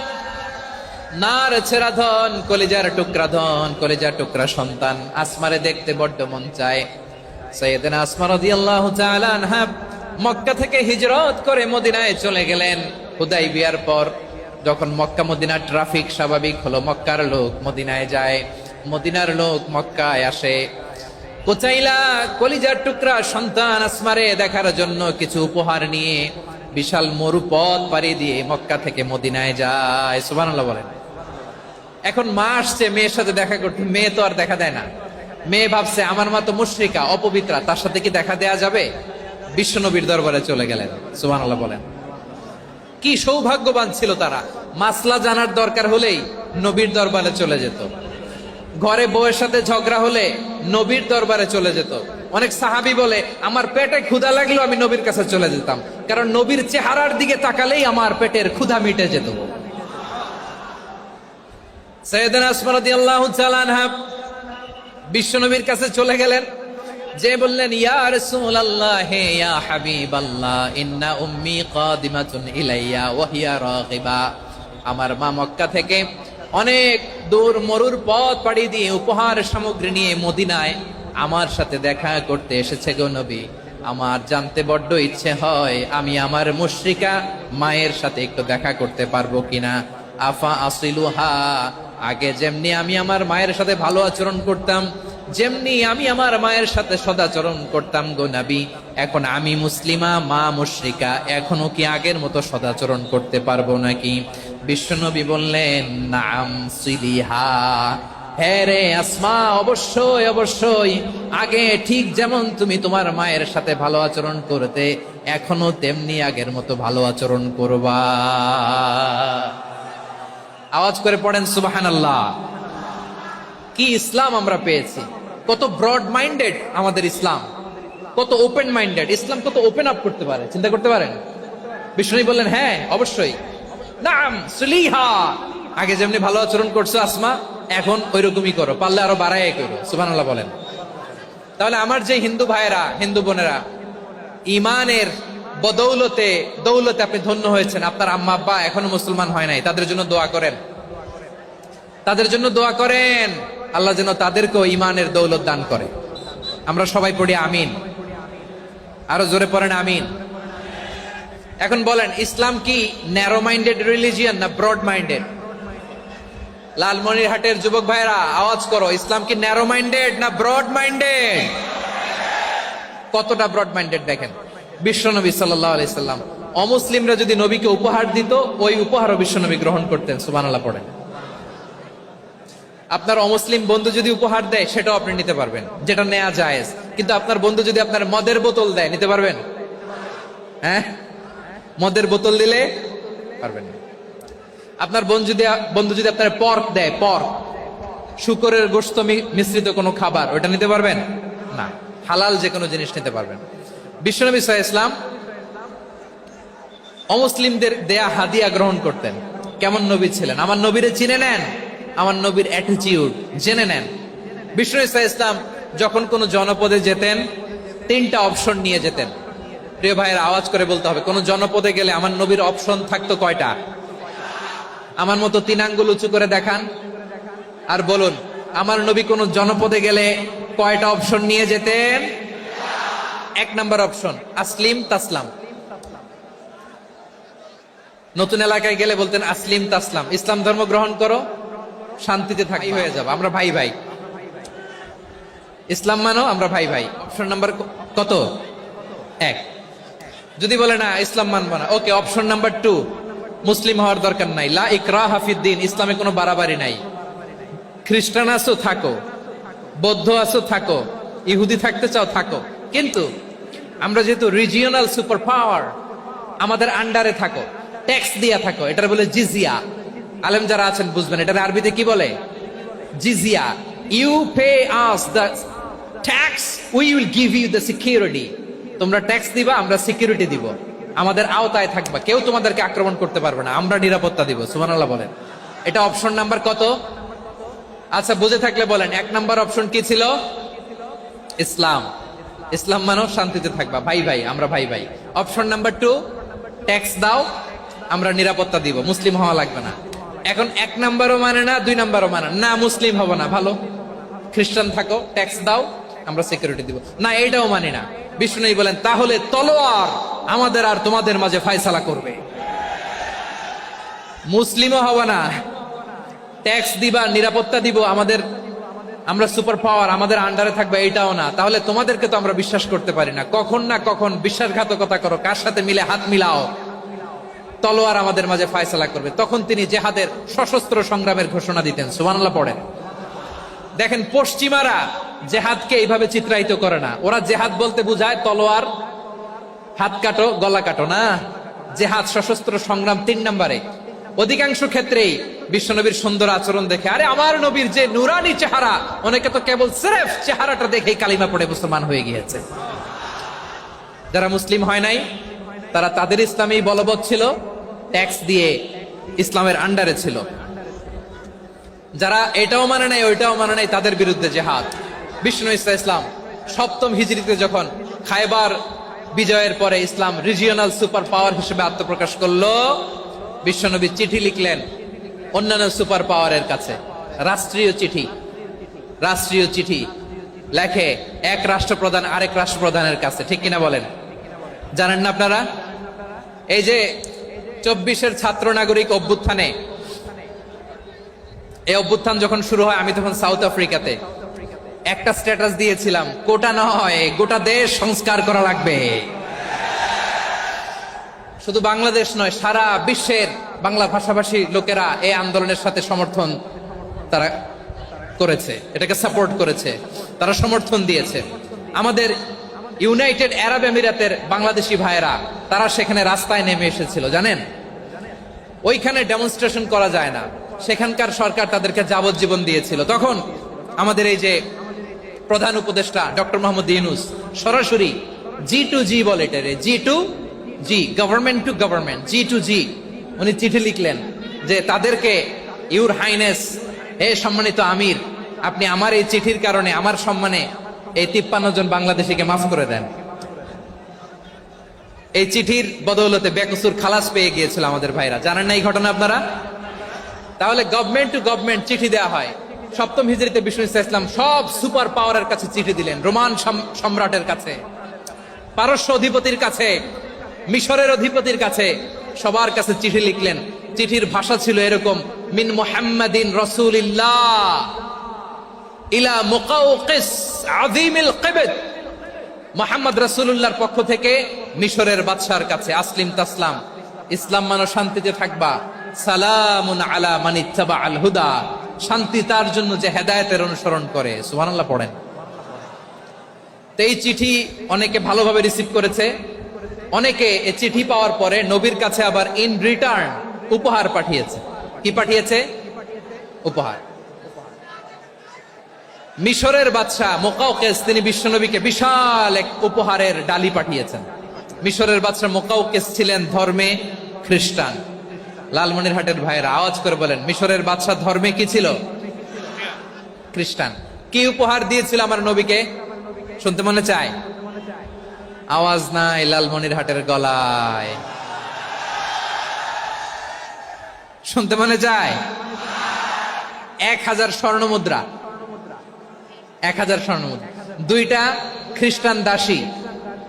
নার ছেঁড়া ধন, কলিজার টুকরা ধন, কলিজার টুকরা সন্তান। আসমারে দেখতে বড্ড মন চায়। সাইয়েদানা আসমা রাদিয়াল্লাহু তাআলা আনহা মক্কা থেকে হিজরত করে মদিনায় চলে গেলেন হুদাইবিয়ার পর। যখন মক্কা মদিনার ট্রাফিক স্বাভাবিক হলো, মক্কার লোক মদিনায় যায়, মদিনার লোক মক্কায় আসে। কুতাইলা কলিজার টুকরা সন্তান আসমারে দেখার জন্য কিছু উপহার নিয়ে বিশাল মরুপথ পাড়ি দিয়ে মক্কা থেকে মদিনায় যায়। সুবহানাল্লাহ বলেন। এখন মা আসছে মেয়ের সাথে দেখা করতে, মেয়ে তো আর দেখা দেয় না। মেয়ে ভাবছে আমার মা তো মুশরিকা, অপবিত্রা, তার সাথে কি দেখা দেয়া যাবে? বিশ্বনবীর দরবারে চলে গেলেন। সুবহানাল্লাহ বলেন। কি সৌভাগ্যবান ছিল তারা, মাসলা জানার দরকার হলেই নবীর দরবারে চলে যেত। ঘরে বউয়ের সাথে ঝগড়া হলে নবীর দরবারে চলে যেত। অনেক সাহাবী বলে আমার পেটে ক্ষুধা লাগলো আমি নবীর কাছে চলে যেতাম, কারণ নবীর চেহারার দিকে তাকালেই আমার পেটের ক্ষুধা মিটে যেত। সাইয়েদানা আসমা রাদিয়াল্লাহু তাআলা আনহা বিশ্বনবীর কাছে চলে গেলেন, যে বললেন ইয়া রাসূলুল্লাহ ইয়া হাবিবাল্লাহ ইন্না উম্মি কাদিমাতুন ইলাইয়া ওয়া হিয়া রাগিবা। আমার মা মক্কা থেকে অনেক দূর মরুর পথ পাড়ি দিয়ে উপহার সামগ্রী নিয়ে মদিনায় আমার সাথে দেখা করতে এসেছে গো নবী। আমার জানতে বড্ড ইচ্ছে হয় আমি আমার মুশরিকা মায়ের সাথে একটু দেখা করতে পারবো কিনা। আফা আসিলুহা, আগে যেমনি আমি আমার মায়ের সাথে ভালো আচরণ করতাম, যেমনি আমি আমার মায়ের সাথে সদাচরণ করতাম গো নবী, এখন আমি মুসলিমা, মা মুশরিকা, এখনো কি আগের মতো সদাচরণ করতে পারবো নাকি? বিশ্বনবী বললেন, নাম সিলিহা, হ্যাঁ রে আসমা, অবশ্যই অবশ্যই, আগে ঠিক যেমন তুমি তোমার মায়ের সাথে ভালো আচরণ করতে, এখনো তেমনি আগের মতো ভালো আচরণ করবা। আওয়াজ করে পড়েন সুবহানাল্লাহ। কি ইসলাম আমরা পেয়েছি! কত ব্রড মাইন্ডেড আমাদের ইসলাম, কত ওপেন মাইন্ডেড ইসলাম, কত ওপেন আপ করতে পারে, চিন্তা করতে পারেন। বিষ্ণু বললেন, হ্যাঁ অবশ্যই, নাম সুলিহা, আগে যেমনি ভালো আচরণ করছো আসমা, এখন ওইরকমই করো, পারলে আরো বাড়াই করো। সুবহানাল্লাহ বলেন। তাহলে আমার যে হিন্দু ভাইয়েরা, হিন্দু বোনেরা, ইমানের বদৌলতে দৌলতে আপনি ধন্য হয়েছেন, আপনার আম্মা আব্বা এখনো মুসলমান হয় নাই, তাদের জন্য দোয়া করেন, তাদের জন্য দোয়া করেন, আল্লাহ যেন তাদেরকেও ইমানের দৌলত দান করে। আমরা সবাই পড়ি আমিন, আরো জোরে পড়েন আমিন। এখন বলেন, ইসলাম কি ন্যারো মাইন্ডেড রিলিজিয়ান না ব্রড মাইন্ডেড? লালমনিরহাটের যুবক ভাইরা আওয়াজ করো, ইসলাম কি ন্যারো মাইন্ডেড না ব্রড মাইন্ডেড? কতটা ব্রড মাইন্ডেড দেখেন। বিশ্বনবী সাল্লাল্লাহু আলাইহি সাল্লাম অমুসলিমরা যদি নবীকে উপহার দিত, ওই উপহারও বিশ্বনবী গ্রহণ করতেন। সুবহানাল্লাহ পড়েন। আপনার অমুসলিম বন্ধু যদি উপহার দেয়, সেটাও আপনি নিতে পারবেন, যেটা নেওয়া জায়েজ। কিন্তু আপনার বন্ধু যদি আপনার মদের বোতল দেয়, নিতে পারবেন? হ্যাঁ, মদের বোতল দিলে পারবেন না। আপনার বন্ধু যদি আপনার পর্ক দেয়, পর্ক, শুকরের গোশত মিশ্রিত কোনো খাবার, ওটা নিতে পারবেন না। হালাল যে কোনো জিনিস নিতে পারবেন। বিশ্বনবী সাল্লাল্লাহু আলাইহি ওয়াসাল্লাম অমুসলিমদের দেয়া হাদিয়া গ্রহণ করতেন। কেমন নবী ছিলেন! আমার নবীরে চিনে নেন, আমার নবীর অ্যাটিটিউড জেনে নেন। বিশ্বনবী সাল্লাল্লাহু আলাইহি ওয়াসাল্লাম যখন কোন জনপদে যেতেন, 3টা অপশন নিয়ে যেতেন। প্রিয় ভাইয়ের আওয়াজ করে বলতে হবে, কোন জনপদে গেলে আমার নবীর অপশন থাকতো কয়টা? আমার মতো 3 আঙ্গুল উঁচু করে দেখান আর বলুন, আমার নবী কোন জনপদে গেলে কয়টা অপশন নিয়ে যেতেন? 1 নাম্বার অপশন, আসলিম তাসলাম। নতুন এলাকায় গেলে বলতেন আসলিম তাসলাম, ইসলাম ধর্ম গ্রহণ করো, শান্তিতে থাকি হয়ে যাব, আমরা ভাই ভাই। ইসলাম মানো, আমরা ভাই ভাই। অপশন নাম্বার কত? 1। যদি বলে না ইসলাম মানবো না, ওকে, অপশন নাম্বার 2, মুসলিম হওয়ার দরকার নাই, লা ইকরাহা ফিদ্দিন, ইসলামে কোনো বাড়াবাড়ি নাই। খ্রিস্টান আছো থাকো, বৌদ্ধ আছো থাকো, ইহুদি থাকতে চাও থাকো, কিন্তু আমরা যেহেতু রিজিওনাল সুপার পাওয়ার, আমাদের আন্ডারে থাকো, ট্যাক্স দিয়া থাকো, এটার বলে জিজিয়া। আলেম যারা আছেন বুঝবেন, এটার আরবিতে কি বলে? জিজিয়া। You pay us the tax, we will give you the security. তোমরা ট্যাক্স দিবা, আমরা সিকিউরিটি দিব, আমাদের আওতায় থাকবা, কেউ তোমাদেরকে আক্রমণ করতে পারবে না, আমরা নিরাপত্তা দিব। সুবহানাল্লাহ বলেন। এটা অপশন নাম্বার কত? আচ্ছা, বুঝে থাকলে বলেন, 1 নাম্বার অপশন কি ছিল? ইসলাম। ইসলাম মানো, শান্তিতে থাকবা, ভাই ভাই, আমরা ভাই ভাই। অপশন নাম্বার 2, ট্যাক্স দাও, আমরা নিরাপত্তা দিব, মুসলিম হওয়া লাগবে না। এখন 1 নাম্বারও মানে না, 2 নাম্বারও মানে না, মুসলিম হবো না, ভালো, খ্রিস্টান থাকো, ট্যাক্স দাও, আমরা সিকিউরিটি দিব না, এইটাও মানি না। বিষ্ণু বলেন, তাহলে তলোয়ার আমাদের আর তোমাদের মাঝে ফায়সালা করবে। মুসলিমও হবো না, ট্যাক্স দিবা, নিরাপত্তা দিব, আমরা সুপার পাওয়ার, আমাদের আন্ডারে থাকবে, এইটাও না। তাহলে তোমাদেরকে তো আমরা বিশ্বাস করতে পারি না, কখন না কখন বিশ্বাসঘাতকতা করো, কার সাথে মিলে হাত মিলাও, তলোয়ার আমাদের মাঝে ফায়সালা করবে। তখন তিনি জেহাদের সশস্ত্র সংগ্রামের ঘোষণা দিতেন। সুবহানাল্লাহ পড়েন। দেখেন, পশ্চিমারা জেহাদকে এইভাবে চিত্রায়িত করে না। ওরা জেহাদ বলতে বুঝায় তলোয়ার, হাত কাটো, গলা কাটো, না। জেহাদ সশস্ত্র সংগ্রাম 3 নম্বরে। অধিকাংশ ক্ষেত্রেই বিশ্বনবীর সুন্দর আচরণ দেখে, আরে আমার নবীর যে নুরানি চেহারা, অনেকে তো কেবল সিরেফ চেহারাটা দেখেই কালিমা পড়ে মুসলমান হয়ে গিয়েছে। যারা মুসলিম হয় নাই, তারা তাদের ইসলামেই বলবৎ ছিল, ট্যাক্স দিয়ে ইসলামের আন্ডারে ছিল। যারা এটাও মানে নাই, ওইটাও মানে নাই, তাদের বিরুদ্ধে জেহাদ। বিষ্ণু ইসলাম 7ম হিজরিতে যখন খায়বার বিজয়ের পরে ইসলাম রিজিওনাল সুপার পাওয়ার হিসেবে আত্মপ্রকাশ করলো, বিশ্বনবী চিঠি লিখলেন অন্যান্য সুপার পাওয়ারের কাছে, রাষ্ট্রীয় চিঠি। লেখে এক রাষ্ট্রপ্রধান আরেক রাষ্ট্রপ্রধানের কাছে, ঠিক কিনা বলেন? জানেন না আপনারা? এই যে 24-এর ছাত্র নাগরিক অভ্যুত্থানে, এই অভ্যুত্থান যখন শুরু হয় আমি তখন সাউথ আফ্রিকাতে, একটা স্ট্যাটাস দিয়েছিলাম, কোটা নয় গোটা দেশ সংস্কার করা লাগবে। শুধু বাংলাদেশ নয়, সারা বিশ্বের বাংলা ভাষাভাষী লোকেরা এই আন্দোলনের সাথে সমর্থন তারা করেছে, এটাকে সাপোর্ট করেছে, তারা সমর্থন দিয়েছে। আমাদের ইউনাইটেড আরব আমিরাতের বাংলাদেশি ভাইয়েরা তারা সেখানে রাস্তায় নেমে এসেছিল, জানেন? ওইখানে ডেমনস্ট্রেশন করা যায় না, সেখানকার সরকার তাদেরকে যাবজ্জীবন দিয়েছিল। তখন আমাদের এই যে প্রধান উপদেষ্টা ডক্টর মোহাম্মদ ইউনূস সরাসরি G2G বলে, এটারে G2G, government to government, G2G, উনি চিঠি লিখলেন যে তাদেরকে, ইউর হাইনেস, হে সম্মানিত আমির, আপনি আমার এই চিঠির কারণে আমার সম্মানে এই 53 জন বাংলাদেশিকে মাফ করে দেন। এই চিঠির বদৌলতে বেকসুর খালাস পেয়ে গিয়েছিল আমাদের ভাইরা, জানেন না এই ঘটনা আপনারা? তাহলে গভর্নমেন্ট টু গভর্নমেন্ট চিঠি দেওয়া হয়। সপ্তম হিজরিতে বিষ্ণু ইসলাম সব সুপার পাওয়ারের কাছে চিঠি দিলেন, রোমান সম্রাটের কাছে, পারস্য অধিপতির কাছে, মিশরের অধিপতির কাছে, সবার কাছে চিঠি লিখলেন। চিঠির ভাষা ছিল এরকম, মিন মুহাম্মাদিন রাসূলিল্লাহ ইলা মুকাওকিস আযীমিল কিবত, মুহাম্মদ রাসূলুল্লাহর পক্ষ থেকে মিশরের বাদশার কাছে, আসলিম তাসলাম, ইসলাম মানো শান্তিতে থাকবা, সালামুন আলা মান ইত্তাবা আল হুদা, শান্তি তার জন্য যে হেদায়েতের অনুসরণ করে। সুবহানাল্লাহ পড়েন। তো এই চিঠি অনেকে ভালোভাবে রিসিভ করেছে, অনেকে এই চিঠি পাওয়ার পরে নবীর কাছে আবার ইন রিটার্ন উপহার পাঠিয়েছে। কি পাঠিয়েছে? উপহার। মিশরের বাদশা মুকাওকিস তিনি বিশ্বনবীকে বিশাল এক উপহারের ডালি পাঠিয়েছেন। মিশরের বাদশা মুকাওকিস ছিলেন ধর্মে খ্রিস্টান। লালমনিরহাটের ভাইয়েরা আওয়াজ করে বলেন, মিশরের বাদশা ধর্মে কি ছিল? খ্রিস্টান। কি উপহার দিয়েছিল আমার নবীকে? শুনতে মনে চায়? আওয়াজ নাই লালমনিরহাটের গলায়, শুনতে মনে চায়? 1000 স্বর্ণ মুদ্রা, 1000 স্বর্ণ মুদ্রা। 2টা খ্রিস্টান দাসী,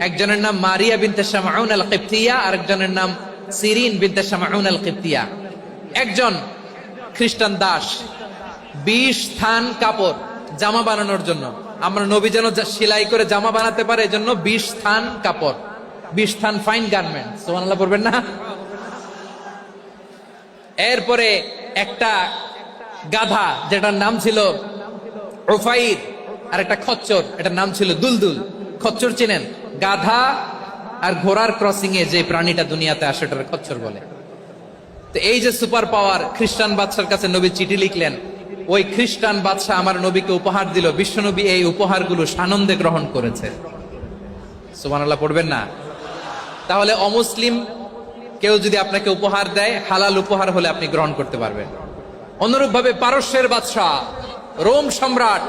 একজনের নাম মারিয়া বিনতে শামউন আল কিবতিয়া, আরেকজনের নাম সিরিন বিনতে শামউন আল কিবতিয়া। একজন খ্রিস্টান দাস 20 থান কাপড় জামা বানানোর জন্য, আমরা নবী যেন সেলাই করে জামা বানাতে পারে এজন্য 20 থান কাপড়, 20 থান ফাইন গার্মেন্ট, সুবহানাল্লাহ পড়বেন না? এরপরে একটা গাধা যেটার নাম ছিল উফাইর, আর একটা খচ্চর, এটার নাম ছিল দুলদুল। খচ্চর চিনেন? গাধা আর ঘোড়ার ক্রসিং এ যে প্রাণীটা দুনিয়াতে আসে ওটার খচ্চর বলে। তো এই যে সুপার পাওয়ার খ্রিস্টান বাদশার কাছে নবী চিঠি লিখলেন, ওই খ্রিস্টান বাদশা আমার নবীকে উপহার দিল, বিশ্বনবী এই উপহারগুলো সানন্দে গ্রহণ করেছে। সুবহানাল্লাহ পড়বেন না? তাহলে অমুসলিম কেউ যদি আপনাকে উপহার দেয়, হালাল উপহার হলে আপনি গ্রহণ করতে পারবেন। অনুরূপ ভাবে পারস্যের বাদশা, রোম সম্রাট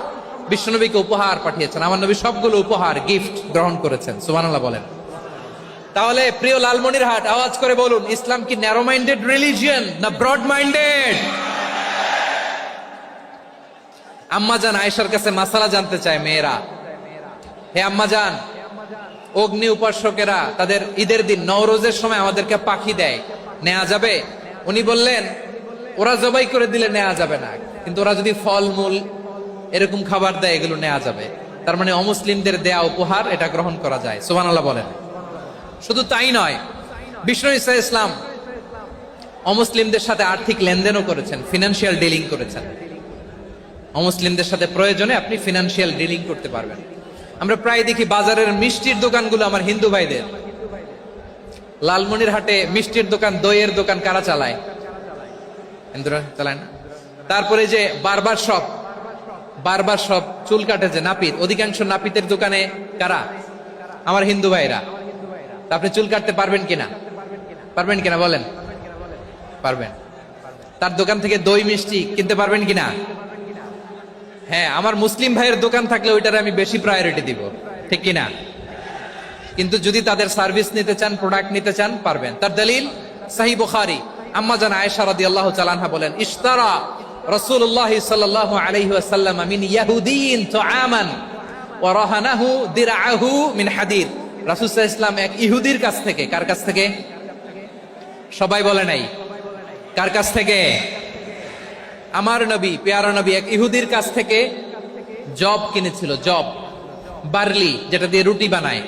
বিশ্বনবীকে উপহার পাঠিয়েছেন, আমার নবী সবগুলো উপহার গিফট গ্রহণ করেছেন। সুবহানাল্লাহ বলেন। তাহলে প্রিয় লালমনিরহাট আওয়াজ করে বলুন, ইসলাম কি ন্যারো মাইন্ডেড রিলিজিয়ন না ব্রড মাইন্ডেড? আম্মাজান আয়েশার কাছে মাসালা জানতে চায় মেয়েরা, হে আম্মাজান, অগ্নি উপাসকেরা তাদের ঈদের দিন নওরোজের সময় আমাদেরকে পাখি দেয়, নেওয়া যাবে? উনি বললেন, ওরা জবাই করে দিলে নেওয়া যাবে না, কিন্তু ওরা যদি ফলমূল এরকম খাবার দেয় এগুলো নেওয়া যাবে। তার মানে অমুসলিমদের দেয়া উপহার এটা গ্রহণ করা যায়। সুবহানাল্লাহ বলেন। শুধু তাই নয়, বিষ্ণু ঈসা ইসলাম অমুসলিমদের সাথে আর্থিক লেনদেনও করেছেন, ফিনান্সিয়াল ডিলিং করেছেন। অমুসলিমদের সাথে প্রয়োজনে আপনি ফিনান্সিয়াল ডিলিং করতে পারবেন। আমরা প্রায় দেখি বাজারের মিষ্টির দোকানগুলো আমার হিন্দু ভাইদের। লালমনিরহাটে মিষ্টির দোকান, দইয়ের দোকান কারা চালায়? হিন্দুরা চালায় না? তারপরে যে বারবার শপ, চুল কাটে যে নাপিত, অধিকাংশ নাপিতের দোকানে কারা? আমার হিন্দু ভাইরা। আপনি চুল কাটতে পারবেন কিনা? পারবেন কিনা বলেন? পারবেন। তার দোকান থেকে দই মিষ্টি কিনতে পারবেন কিনা? হ্যাঁ, আমার মুসলিম ভাইয়ের দোকান থাকলে ওইটার আমি বেশি প্রায়োরিটি দিব, ঠিক কিনা? কিন্তু যদি তাদের সার্ভিস নিতে চান, প্রোডাক্ট নিতে চান, পারবেন। তার দলিল সহিহ বুখারী, আম্মা জান আয়েশা রাদিয়াল্লাহু তাআলা আনহা বলেন, ইশতারা রাসূলুল্লাহ সাল্লাল্লাহু আলাইহি ওয়াসাল্লাম মিন ইয়াহুদিয়িন তুআমান ওয়া রাহানাহু দিরআহু মিন হাদিদ। রাসূল সাল্লাল্লাহু আলাইহি ওয়াসাল্লাম এক ইহুদির কাছ থেকে, কার কাছ থেকে? সবাই বলে নাই, কার কাছ থেকে? আমার নবী, পেয়ারা নবী এক ইহুদির কাছ থেকে জব কিনেছিল, জব, বার্লি, যেটা দিয়ে রুটি বানায়।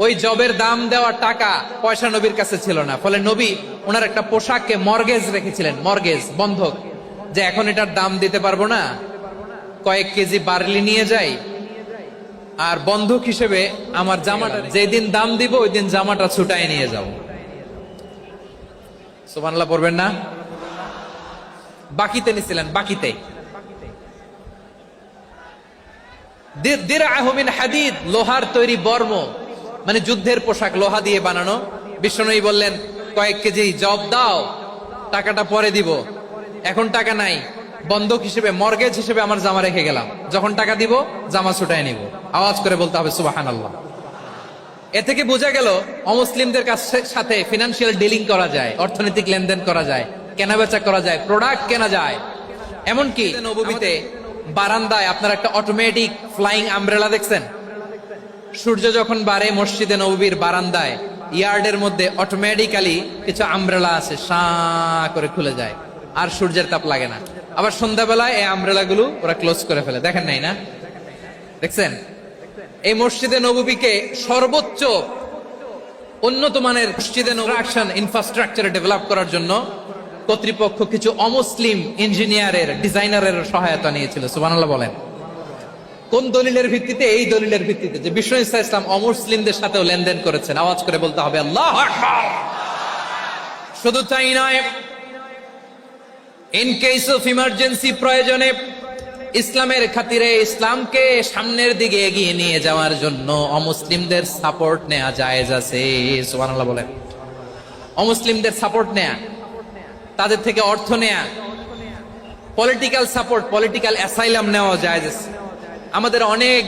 ওই জবের দাম দেওয়ার টাকা পয়সা নবীর কাছে ছিল না, ফলে নবী ওনার একটা পোশাককে মর্গেজ রেখেছিলেন, মর্গেজ, বন্ধক, যে এখন এটার দাম দিতে পারবো না, কয়েক কেজি বার্লি নিয়ে যাই আর বন্ধক হিসেবে আমার জামাটা, যেদিন দাম দিব ওই দিন জামাটা ছুটাই নিয়ে যাও। সুবহানাল্লাহ পড়বেন না? বাকিতে নিছিলেন, বাকিতে। দিরআহু মিন হাদিদ, লোহার তৈরি বর্ম, মানে যুদ্ধের পোশাক, লোহা দিয়ে বানানো। বিশ্বনবী বললেন, কয়েক কেজি জব দাও, টাকাটা পরে দিব, এখন টাকা নাই, বন্ধক হিসেবে, মর্গেজ হিসেবে আমার জামা রেখে গেলাম, যখন টাকা দিব জামা ছুটায় নিব। আওয়াজ করে বলতে হবে সুবহানাল্লাহ। এ থেকে বোঝা গেল অমুসলিমদের সাথে ফিনান্সিয়াল ডিলিং করা যায়, অর্থনৈতিক লেনদেন করা যায়, কেনাবেচা করা যায়, প্রোডাক্ট কেনা যায়। এমনকি নববীতে বারান্দায় আপনার একটা অটোমেটিক ফ্লাইং আমব্রেলা দেখছেন? সূর্য যখন বাড়ে মসজিদে নববীর বারান্দায় ইয়ার্ডের মধ্যে অটোমেটিক্যালি কিছু আমব্রেলা আছে, সাঁ করে খুলে যায়, আর সূর্যের তাপ লাগে না। আবার সন্ধ্যাবেলায় এই আমব্রেলা গুলো ওরা ক্লোজ করে ফেলে, দেখেন নাই না? দেখছেন? এই মসজিদে নববীকে সর্বোচ্চ উন্নত মানের মসজিদে ইনফ্রাস্ট্রাকচার ডেভেলপ করার জন্য কর্তৃপক্ষ কিছু অমুসলিম ইঞ্জিনিয়ারের, ডিজাইনারের সহায়তা নিয়েছিল। সুবহানাল্লাহ বলেন। কোন দলিলের ভিত্তিতে? এই দলিলের ভিত্তিতে যে বিষ্ণু ঈসা ইসলাম অমুসলিমদের সাথেও লেনদেন করেছেন। আওয়াজ করে বলতে হবে আল্লাহু আকবার। শুধু তাই নয়, ইন কেস অফ ইমার্জেন্সি, প্রয়োজনে ইসলামের খাতিরে, ইসলামকে সামনের দিকে এগিয়ে নিয়ে যাওয়ার জন্য অমুসলিমদের সাপোর্ট নেওয়া জায়েজ আছে। সুবহানাল্লাহ বলেন। অমুসলিমদের সাপোর্ট নেয়া, তাদের থেকে অর্থ নেয়া, পলিটিক্যাল সাপোর্ট, পলিটিক্যাল অ্যাসাইলাম নেওয়া জায়েজ আছে। আমাদের অনেক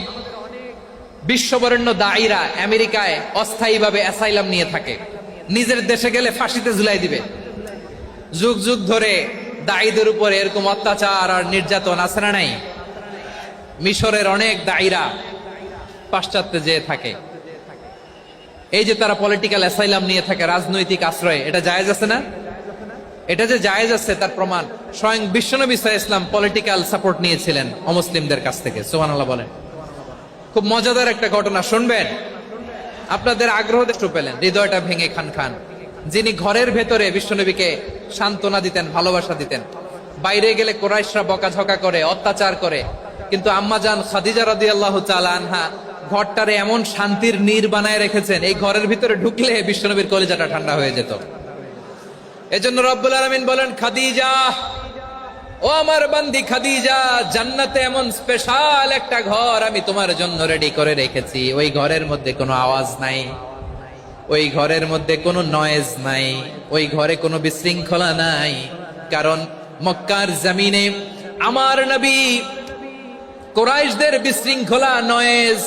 বিশ্ববরেণ্য দায়ীরা আমেরিকায় অস্থায়ীভাবে অ্যাসাইলাম নিয়ে থাকে, নিজের দেশে গেলে ফাঁসিতে ঝুলাই দিবে। যুগ যুগ ধরে দায়ীদের উপর এরকম অত্যাচার আর নির্যাতন আছে না নাই? মিশরের অনেক দায়ীরা পাশ্চাত্যে যেয়ে থাকে, এই যে তারা পলিটিক্যাল অ্যাসাইলাম নিয়ে থাকে, রাজনৈতিক আশ্রয়, এটা জায়েজ আছে না? এটা যে জায়েজ আছে তার প্রমাণ স্বয়ং বিশ্বনবী সাল্লাল্লাহু আলাইহি ওয়াসাল্লাম পলিটিক্যাল সাপোর্ট নিয়েছিলেন অমুসলিমদের কাছ থেকে। সুবহানাল্লাহ বলেন। খুব মজাদার একটা ঘটনা শুনবেন, আপনাদের আগ্রহ দেখতে পেলেন, হৃদয়টা ভেঙে খান খান। যিনি ঘরের ভেতরে বিশ্বনবীকে সান্ত্বনা দিতেন, ভালোবাসা দিতেন, বাইরে গেলে কুরাইশরা বকাঝকা করে, অত্যাচার করে, কিন্তু আম্মাজান খাদিজা রাদিয়াল্লাহু তাআলা আনহা ঘরটারে এমন শান্তির নীড় বানায় রেখেছেন, এই ঘরের ভিতরে ঢুকলে বিশ্বনবীর কলিজাটা ঠান্ডা হয়ে যেত। এজন্য রব্বুল আলামিন বলেন, খাদিজা, ও আমার বান্দি খাদিজা, জান্নাতে এমন স্পেশাল একটা ঘর আমি তোমার জন্য রেডি করে রেখেছি। ওই ঘরের মধ্যে কোনো আওয়াজ নাই, ওই ঘরের মধ্যে কোনো নয়েজ নাই, ওই ঘরে কোনো বিশৃঙ্খলা নাই। কারণ মক্কার জমিনে আমার নবী কুরাইশদের বিশৃঙ্খলা, নয়েজ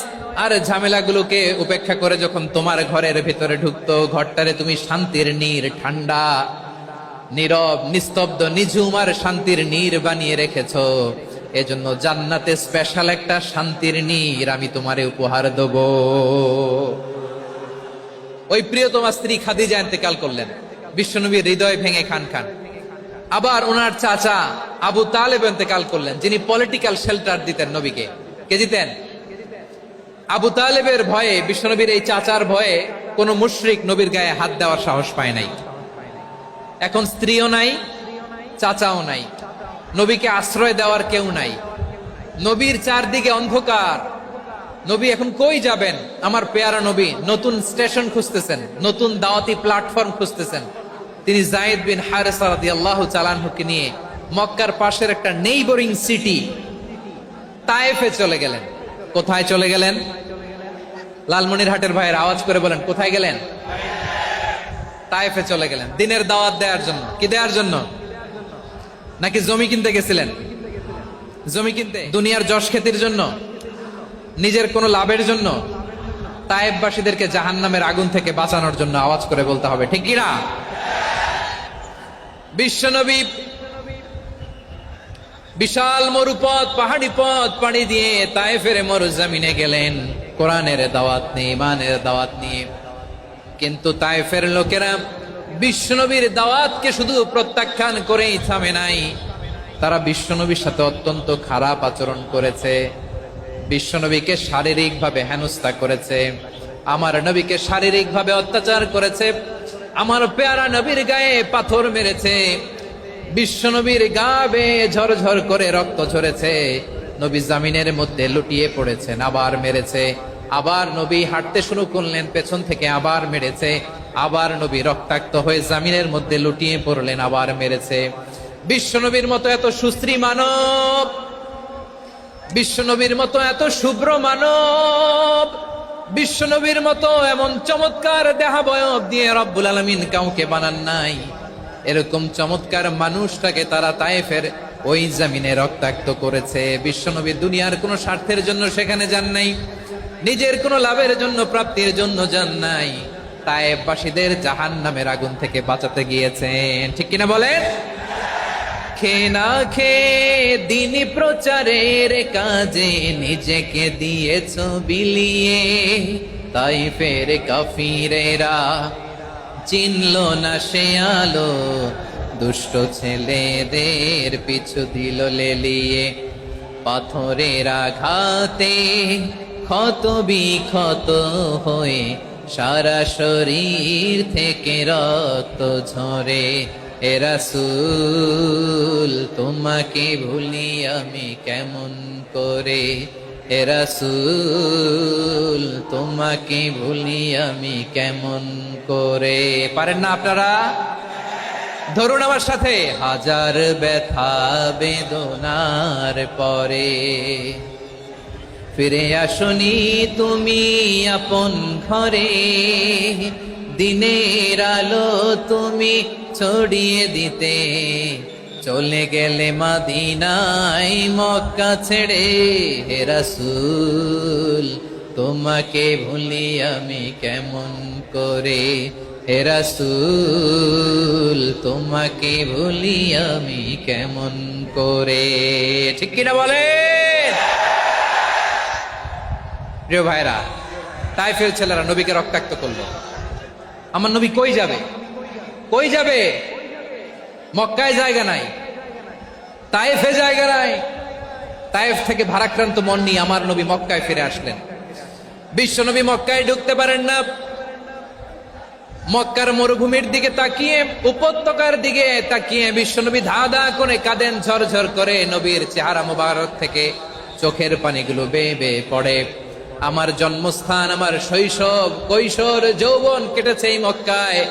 আর ঝামেলাগুলোকে উপেক্ষা করে যখন তোমার ঘরের ভিতরে ঢুকতো, ঘরটারে তুমি শান্তির নীড়, ঠান্ডা, নীরব, নিস্তব্ধ, নিঝুম আর শান্তির নীড় বানিয়ে রেখেছো। এজন্য জান্নাতে স্পেশাল একটা শান্তির নীড় আমি তোমারে উপহার দেব। ওই প্রিয়তমা স্ত্রী খাদিজা ইন্তেকাল করলেন, বিশ্বনবীর হৃদয় ভেঙে খান খান। আবার ওনার চাচা আবু তালেব ইন্তেকাল করলেন, যিনি পলিটিক্যাল শেল্টার দিতেন নবীকে। কে দিতেন? আবু তালেবের ভয়ে, বিশ্বনবীর এই চাচার ভয়ে কোন মুশরিক নবীর গায়ে হাত দেওয়ার সাহস পায় নাই। এখন স্ত্রীও নাই, চাচাও নাই, নবীকে আশ্রয় দেওয়ার কেউ নাই, নবীর চারদিকে অন্ধকার। নবী এখন কই যাবেন? আমার পেয়ারা নবী নতুন স্টেশন খুঁজতেছেন, নতুন দাওয়াতি প্ল্যাটফর্ম খুঁজতেছেন। তিনি যায়েদ বিন হারেসা রাদিয়াল্লাহু তাআলা আনহুকে নিয়ে মক্কার পাশের একটা নেইবরিং সিটি তায়েফে চলে গেলেন। কোথায় চলে গেলেন? লালমনিরহাটের ভাইয়ের আওয়াজ করে বলেন, কোথায় গেলেন? তায়েফে চলে গেলেন দিনের দাওয়াত দেওয়ার জন্য। কি দেওয়ার জন্য? নাকি জমি কিনতে গেছিলেন? জমি কিনতে, দুনিয়ার যশ খ্যাতির জন্য, নিজের কোনো লাভের জন্য? তায়েফবাসীদেরকে জাহান্নামের আগুন থেকে বাঁচানোর জন্য। আওয়াজ করে বলতে হবে ঠিক কি না? বিশ্বনবী বিশাল মরুপথ, পাহাড়ি পথ পাড়ি দিয়ে তায়েফের মরুজমিনে গেলেন কোরআনের দাওয়াত নিয়ে, ইমানের দাওয়াত নিয়ে। কিন্তু তায়েফের লোকেরা বিশ্বনবীর দাওয়াতকে শুধু প্রত্যাখ্যান করেই থামে নাই, তারা বিশ্বনবীর সাথে অত্যন্ত খারাপ আচরণ করেছে। বিশ্বনবীকে শারীরিকভাবে হেনস্থা করেছে, আমার নবীকে শারীরিকভাবে অত্যাচার করেছে, আমার পেয়ারা নবীর গায়ে পাথর মেরেছে, বিশ্বনবীর গা বেয়ে ঝরঝর করে রক্ত ঝরেছে, নবী জামিনের মধ্যে লুটিয়ে পড়েছেন, আবার মেরেছে, আবার নবী হাঁটতে শুরু করলেন, পেছন থেকে আবার মেরেছে, আবার নবী রক্তাক্ত হয়ে জামিনের মধ্যে লুটিয়ে পড়লেন, আবার মেরেছে। বিশ্বনবীর মতো এত সুশ্রী মানব, বিশ্বনবীর মতো এত শুভ্র মানব, বিশ্বনবীর মতো এমন চমৎকার দেহাবয়ব দিয়ে রব্বুল আলামিন কাউকে বানান নাই। এরকম চমৎকার মানুষটাকে তারা তায়েফের ওই জমিনে রক্তাক্ত করেছে। বিশ্বনবী দুনিয়ার কোনো স্বার্থের জন্য সেখানে যান নাই, নিজের কোনো লাভের জন্য, প্রাপ্তির জন্য যান নাই, তায়েফবাসীদের জাহান্নামের আগুন থেকে বাঁচাতে গিয়েছেন। ঠিক কিনা বলেন? খেয়ে না খেয়ে দিন প্রচারের কাজে নিজেকে দিয়েছ বিলিয়ে, তায়েফের কাফিরেরা চিনল না সে আলো, দুষ্ট ছেলেদের পিছু দিল লেলিয়ে, পাথরের আঘাতে ক্ষত বিক্ষত হয়ে সারা শরীর থেকে রক্ত ঝরে। এ রাসূল তোমাকে ভুলি আমি কেমন করে, এ রাসূল তোমাকে ভুলি আমি কেমন করে। পারেন না আপনারা? ধরুন আমার সাথে। হাজার ব্যথা বেদনার পরে ফিরে আসনি তুমি আপন ঘরে, দিনের আলো তুমি ছড়িয়ে দিতে, চলে গেলে মদিনায় মক্কা ছেড়ে। হে রাসূল তোমাকে ভুলি আমি কেমন করে, হে রাসূল তোমাকে ভুলি আমি কেমন করে। ঠিক কিনা বলে? প্রিয় ভাইরা, তায়েফের ছেলেরা নবীকে রক্তাক্ত করলো। আমার নবী কই যাবে? কই যাবে? মক্কায় জায়গা নাই, তায়েফে জায়গা নাই। তায়েফ থেকে ভারাক্রান্ত মন নিয়ে আমার নবী মক্কায় ফিরে আসলেন। বিশ্ব নবী মক্কায় ঢুকতে পারেন না। মক্কার মরুভূমির দিকে তাকিয়ে, উপত্যকার দিকে তাকিয়ে বিশ্বনবী ধা ধা করে কাঁদেন, ঝরঝর করে নবীর চেহারা মোবারক থেকে চোখের পানিগুলো বেয়ে বেয়ে পড়ে। আমার জন্মস্থান, আমার শৈশব, কৈশোর, যৌবন কেটেছে এই মক্কায়,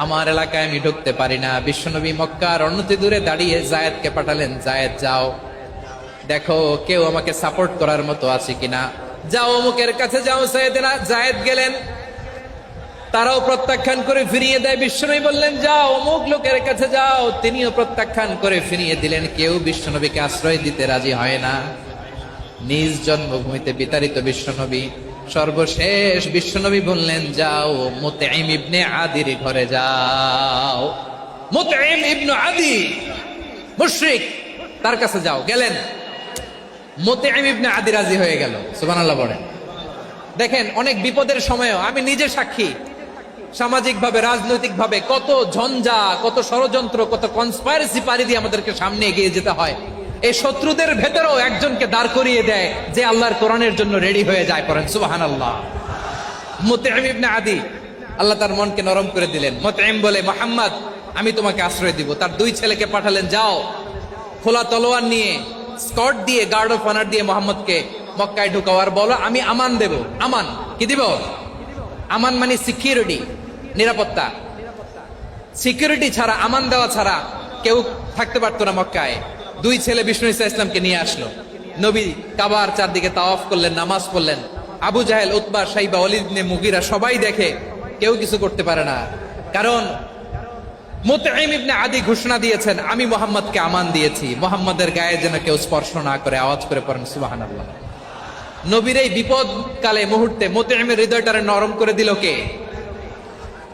আমার এলাকায় আমি ঢুকতে পারি না। বিশ্বনবী মক্কার অনতি দূরে দাঁড়িয়ে জায়েদকে পাঠালেন, জায়েদ যাও দেখো কেউ আমাকে সাপোর্ট করার মতো আছে কিনা, যাও অমুকের কাছে যাও। জায়েদ গেলেন, তারাও প্রত্যাখ্যান করে ফিরিয়ে দেয়। বিশ্বনবী বললেন যাও অমুক লোকের কাছে যাও, তিনিও প্রত্যাখ্যান করে ফিরিয়ে দিলেন। কেউ বিশ্বনবীকে আশ্রয় দিতে রাজি হয় না। নিজ জন্মভূমিতে বিতাড়িত বিশ্বনবী, সর্বশেষ বিশ্বনবী বললেন যাও মুতঈম ইবনে আদির ঘরে যাও। মুতঈম ইবনে আদি মুশরিক, তার কাছে যাও। গেলেন, মুতঈম ইবনে আদি রাজি হয়ে গেল। সুবহানাল্লাহ বলেন। দেখেন, অনেক বিপদের সময়ও আমি নিজে সাক্ষী, সামাজিকভাবে, রাজনৈতিকভাবে কত ঝঞ্ঝা, কত ষড়যন্ত্র, কত কনস্পাইরেসি পাড়ি দিয়ে আমাদেরকে সামনে এগিয়ে যেতে হয়। এই শত্রুদের ভেতরেও একজনকে দাঁড় করিয়ে দেয় যে আল্লাহর কোরআনের জন্য রেডি হয়ে যায়। পড়েন সুবহানাল্লাহ। মুতঈম ইবনে আদি, আল্লাহ তার মনকে নরম করে দিলেন। মুতঈম বলে, মুহাম্মদ আমি তোমাকে আশ্রয় দিব। তার দুই ছেলেকে পাঠালেন, যাও খোলা তলোয়ার নিয়ে, স্কট দিয়ে, গার্ড অফ অনার দিয়ে মুহাম্মদকে মক্কায় ঢুকাও, আর বলো আমি আমান দেব। আমান কি দিব? আমান মানে সিকিউরিটি, নিরাপত্তা। সিকিউরিটি ছাড়া, আমান দেওয়া ছাড়া কেউ থাকতে পারতো না মক্কায়। দুই ছেলে বিষ্ণু ইসা ইসলামকে নিয়ে আসলো। নবী কাবার চারদিকে তাওয়াফ করলেন, নামাজ পড়লেন। আবু জাহেল, উতবা, শাইবা, ওয়ালিদ ইবনে মুগিরা সবাই দেখে, কেউ কিছু করতে পারে না। কারণ মুতঈম ইবনে আদি ঘোষণা দিয়েছেন আমি মুহাম্মদকে আমান দিয়েছি, মুহাম্মদের গায়ে যেন কেউ স্পর্শ না করে। আওয়াজ করে পড়েন সুবহানাল্লাহ। নবীর এই বিপদ কালে মুহূর্তে মুতঈমের হৃদয়টারে নরম করে দিল কে?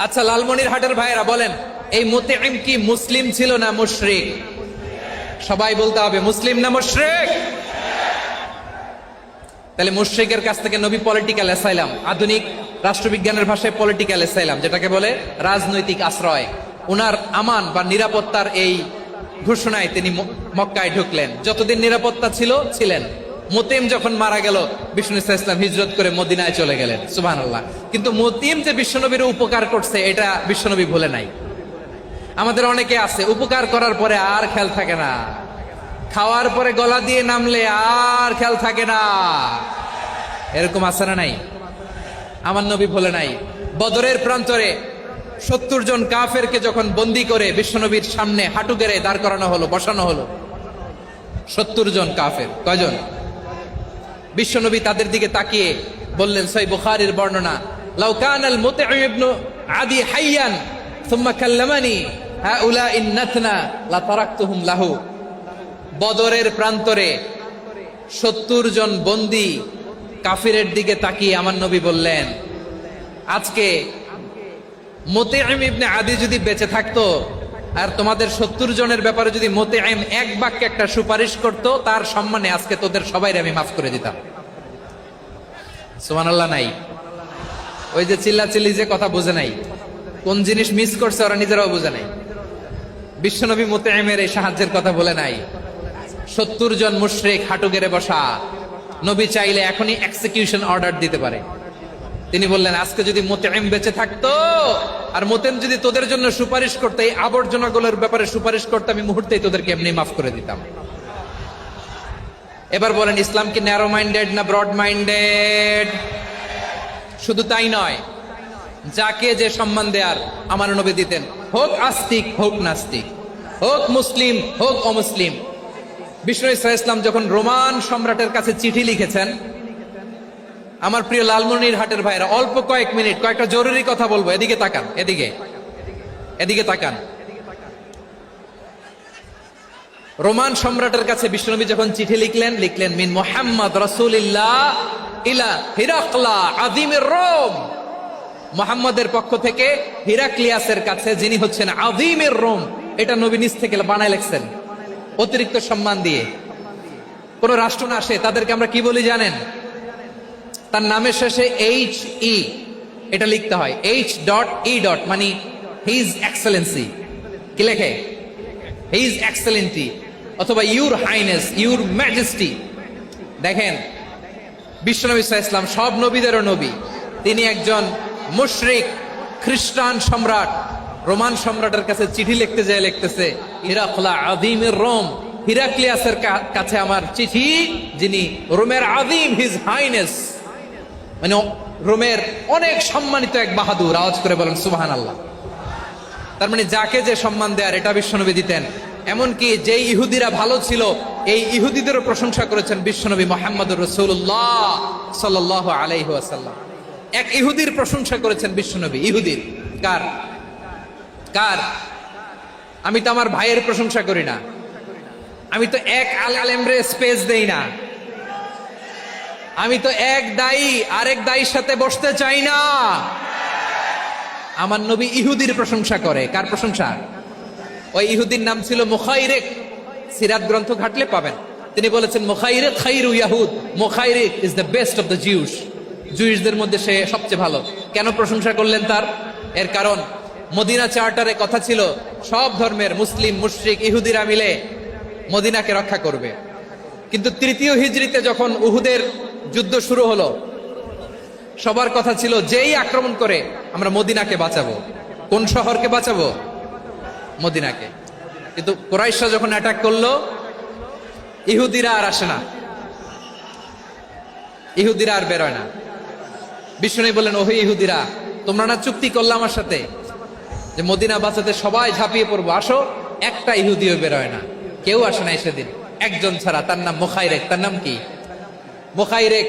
আচ্ছা লালমনির হাটের ভাইয়েরা বলেন, এই মুতঈম কি মুসলিম ছিল না মুশরিক? সবাই বলতে হবে মুসলিম না মুশরিক। তাহলে মুশরিকের কাছ থেকে নবী পলিটিক্যাল অ্যাসাইলাম, আধুনিক রাষ্ট্রবিজ্ঞানের ভাষায় পলিটিক্যাল অ্যাসাইলাম, যেটাকে বলে রাজনৈতিক আশ্রয়, উনার আমান বা নিরাপত্তার এই ঘোষণায় তিনি মক্কায় ঢুকলেন। যতদিন নিরাপত্তা ছিল ছিলেন। মুতিম যখন মারা গেল, বিষ্ণু ইসলাম হিজরত করে মদিনায় চলে গেলেন, সুবহানাল্লাহ। কিন্তু মুতিম যে বিশ্বনবীর উপকার করছে এটা বিশ্বনবী ভুলে নাই। আমাদের অনেকে আছে উপকার করার পরে আর খেয়াল থাকে না, খাওয়ার পরে গলা দিয়ে নামলে আর খেয়াল থাকে না, এরকম আছে না নাই? আমার নবী ভুলে নাই। বদরের প্রান্তরে 70 জন কাফেরকে যখন বন্দী করে বিশ্বনবীর সামনে হাঁটু গেড়ে দাঁড় করানো হলো, বসানো হলো, 70 জন কাফের। কয়জন? বিশ্বনবী তাদের দিকে তাকিয়ে বললেন, সহিহ বুখারীর বর্ণনা, লাউ কানাল মুতঈম ইবনে আদি হাইয়ান সুম্মা কাল্লামানি হাউলাই নাতনা লা তারাকতুহুম লাহু। বদরের প্রান্তরে 70 জন বন্দী কাফিরের দিকে তাকিয়ে আমার নবী বললেন, আজকে মুতঈম ইবনে আদি যদি বেঁচে থাকতো আর তোমাদের 70 জনের ব্যাপারে যদি মুতঈম এক বাক্যে একটা সুপারিশ করত, তার সম্মানে আজকে তোদের সবাইরে আমি মাফ করে দিতাম। সুবহানাল্লাহ নাই? ওই যে চিল্লাচিল্লি যে কথা বুঝে নাই, কোন জিনিস মিস করছে ওরা নিজেরাও বুঝে নাই। বিশ্বনবী মুতঈমের এই সাহায্যের কথা বলে নাই। 70 জন মুশরিক হাঁটু গেড়ে বসা, নবী চাইলে এখনই এক্সিকিউশন অর্ডার দিতে পারে। তিনি বললেন, আজকে যদি মুতঈম বেঁচে থাকতো আর মুতঈম যদি তোদের জন্য সুপারিশ করতে, এই আবর্জনাগুলোর ব্যাপারে সুপারিশ করতে, আমি মুহূর্তেই তোদেরকে এমনি মাফ করে দিতাম। এবার বলেন, ইসলাম কি ন্যারো মাইন্ডেড না ব্রড মাইন্ডেড? শুধু তাই নয়, যাকে যে সম্মান দেয়ার আমার নবী দিতেন, হোক আস্তিক হোক নাস্তিক, হোক মুসলিম হোক অমুসলিম। বিষ্ণু ইসলাম যখন রোমান সম্রাটের কাছে চিঠি লিখেছেন, আমার প্রিয় লালমনিরহাটের ভাইরা, অল্প কয়েক মিনিট কয়েকটা জরুরি কথা বলবো, এদিকে তাকান, এদিকে তাকান। রোমান সম্রাটের কাছে বিশ্বনবী যখন চিঠি লিখলেন মিন মুহাম্মদ রাসূলিল্লাহ ইলা হিরাকলা আযীমির রোম। মুহাম্মদের পক্ষ থেকে হিরাক্লিয়াসের কাছে, যিনি হচ্ছেন আযীমির রোম। এটা নবী নিজ থেকে বানায় লিখছেন, অতিরিক্ত সম্মান দিয়ে। কোন রাষ্ট্র না আসে, তাদেরকে আমরা কি বলি জানেন? তার নামের শেষে HE এটা লিখতে হয়, H.E. মানে হিজ এক্সেলেন্সি। কি লেখে? হিজ এক্সেলেন্টি, অথবা ইউর হাইনেস, ইউর ম্যাজেস্টি। দেখেন, বিশ্বনবী সাল্লাল্লাহু আলাইহি ওয়াসাল্লাম সব নবীদেরও নবী। তিনি একজন মুশরিক খ্রিস্টান সম্রাট, রোমান সম্রাটের কাছে চিঠি লিখতে যায়, লিখতেছে, হিরাকলা আযীমির রোম, হিরাক্লিয়াসের কাছে আমার চিঠি, যিনি রোমের আযীম, হিজ হাইনেস, মানে রোমের অনেক সম্মানিত এক বাহাদুর। আওয়াজ করে বলেন সুবহানাল্লাহ। তার মানে যাকে যে সম্মান দেয়ার এটা বিশ্বনবী দিতেন। এমনকি যে ইহুদিরা ভালো ছিল, এই ইহুদিদেরও প্রশংসা করেছেন বিশ্বনবী মুহাম্মদুর রাসূলুল্লাহ সাল্লাল্লাহু আলাইহি ওয়াসাল্লাম। এক ইহুদির প্রশংসা করেছেন বিশ্বনবী। ইহুদির কার? আমি তো আমার ভাইয়ের প্রশংসা করি না, আমি তো এক আলেমরে স্পেস দেই না, আমি তো এক দায়ী আরেক দায়ীর সাথে বসতে চাই না। আমার নবী ইহুদির প্রশংসা করে। কার প্রশংসা? ওই ইহুদির নাম ছিল মুখাইরিক। সিরাত গ্রন্থ ঘাটলে পাবেন। তিনি বলেছেন, মুখাইরিক খাইরু ইয়াহুদ, Mukhayriq is the best of the Jews. জুইশদের মধ্যে সে সবচেয়ে ভালো। কেন প্রশংসা করলেন তার? এর কারণ মদিনা চার্টারে কথা ছিল, সব ধর্মের মুসলিম, মুশরিক, ইহুদিরা মিলে মদিনাকে রক্ষা করবে। কিন্তু 3য় হিজরিতে যখন উহুদের যুদ্ধ শুরু হলো, সবার কথা ছিল, যেই আক্রমণ করে আমরা মদিনাকে বাঁচাবো। কোন শহরকে বাঁচাবো? মদিনাকে। কিন্তু কুরাইশরা যখন অ্যাটাক করলো, ইহুদিরা আর আসে না, ইহুদিরা আর বেরোয় না। বিষ্ণু বললেন, ওহে ইহুদিরা, তোমরা না চুক্তি করলে আমার সাথে যে মদিনা বাঁচাতে সবাই ঝাঁপিয়ে পড়বো, আসো। একটা ইহুদিও বেরোয় না, কেউ আসে না সেদিন, একজন ছাড়া। তার নাম মুখাইরেক। তার নাম কি? মুখাইরেক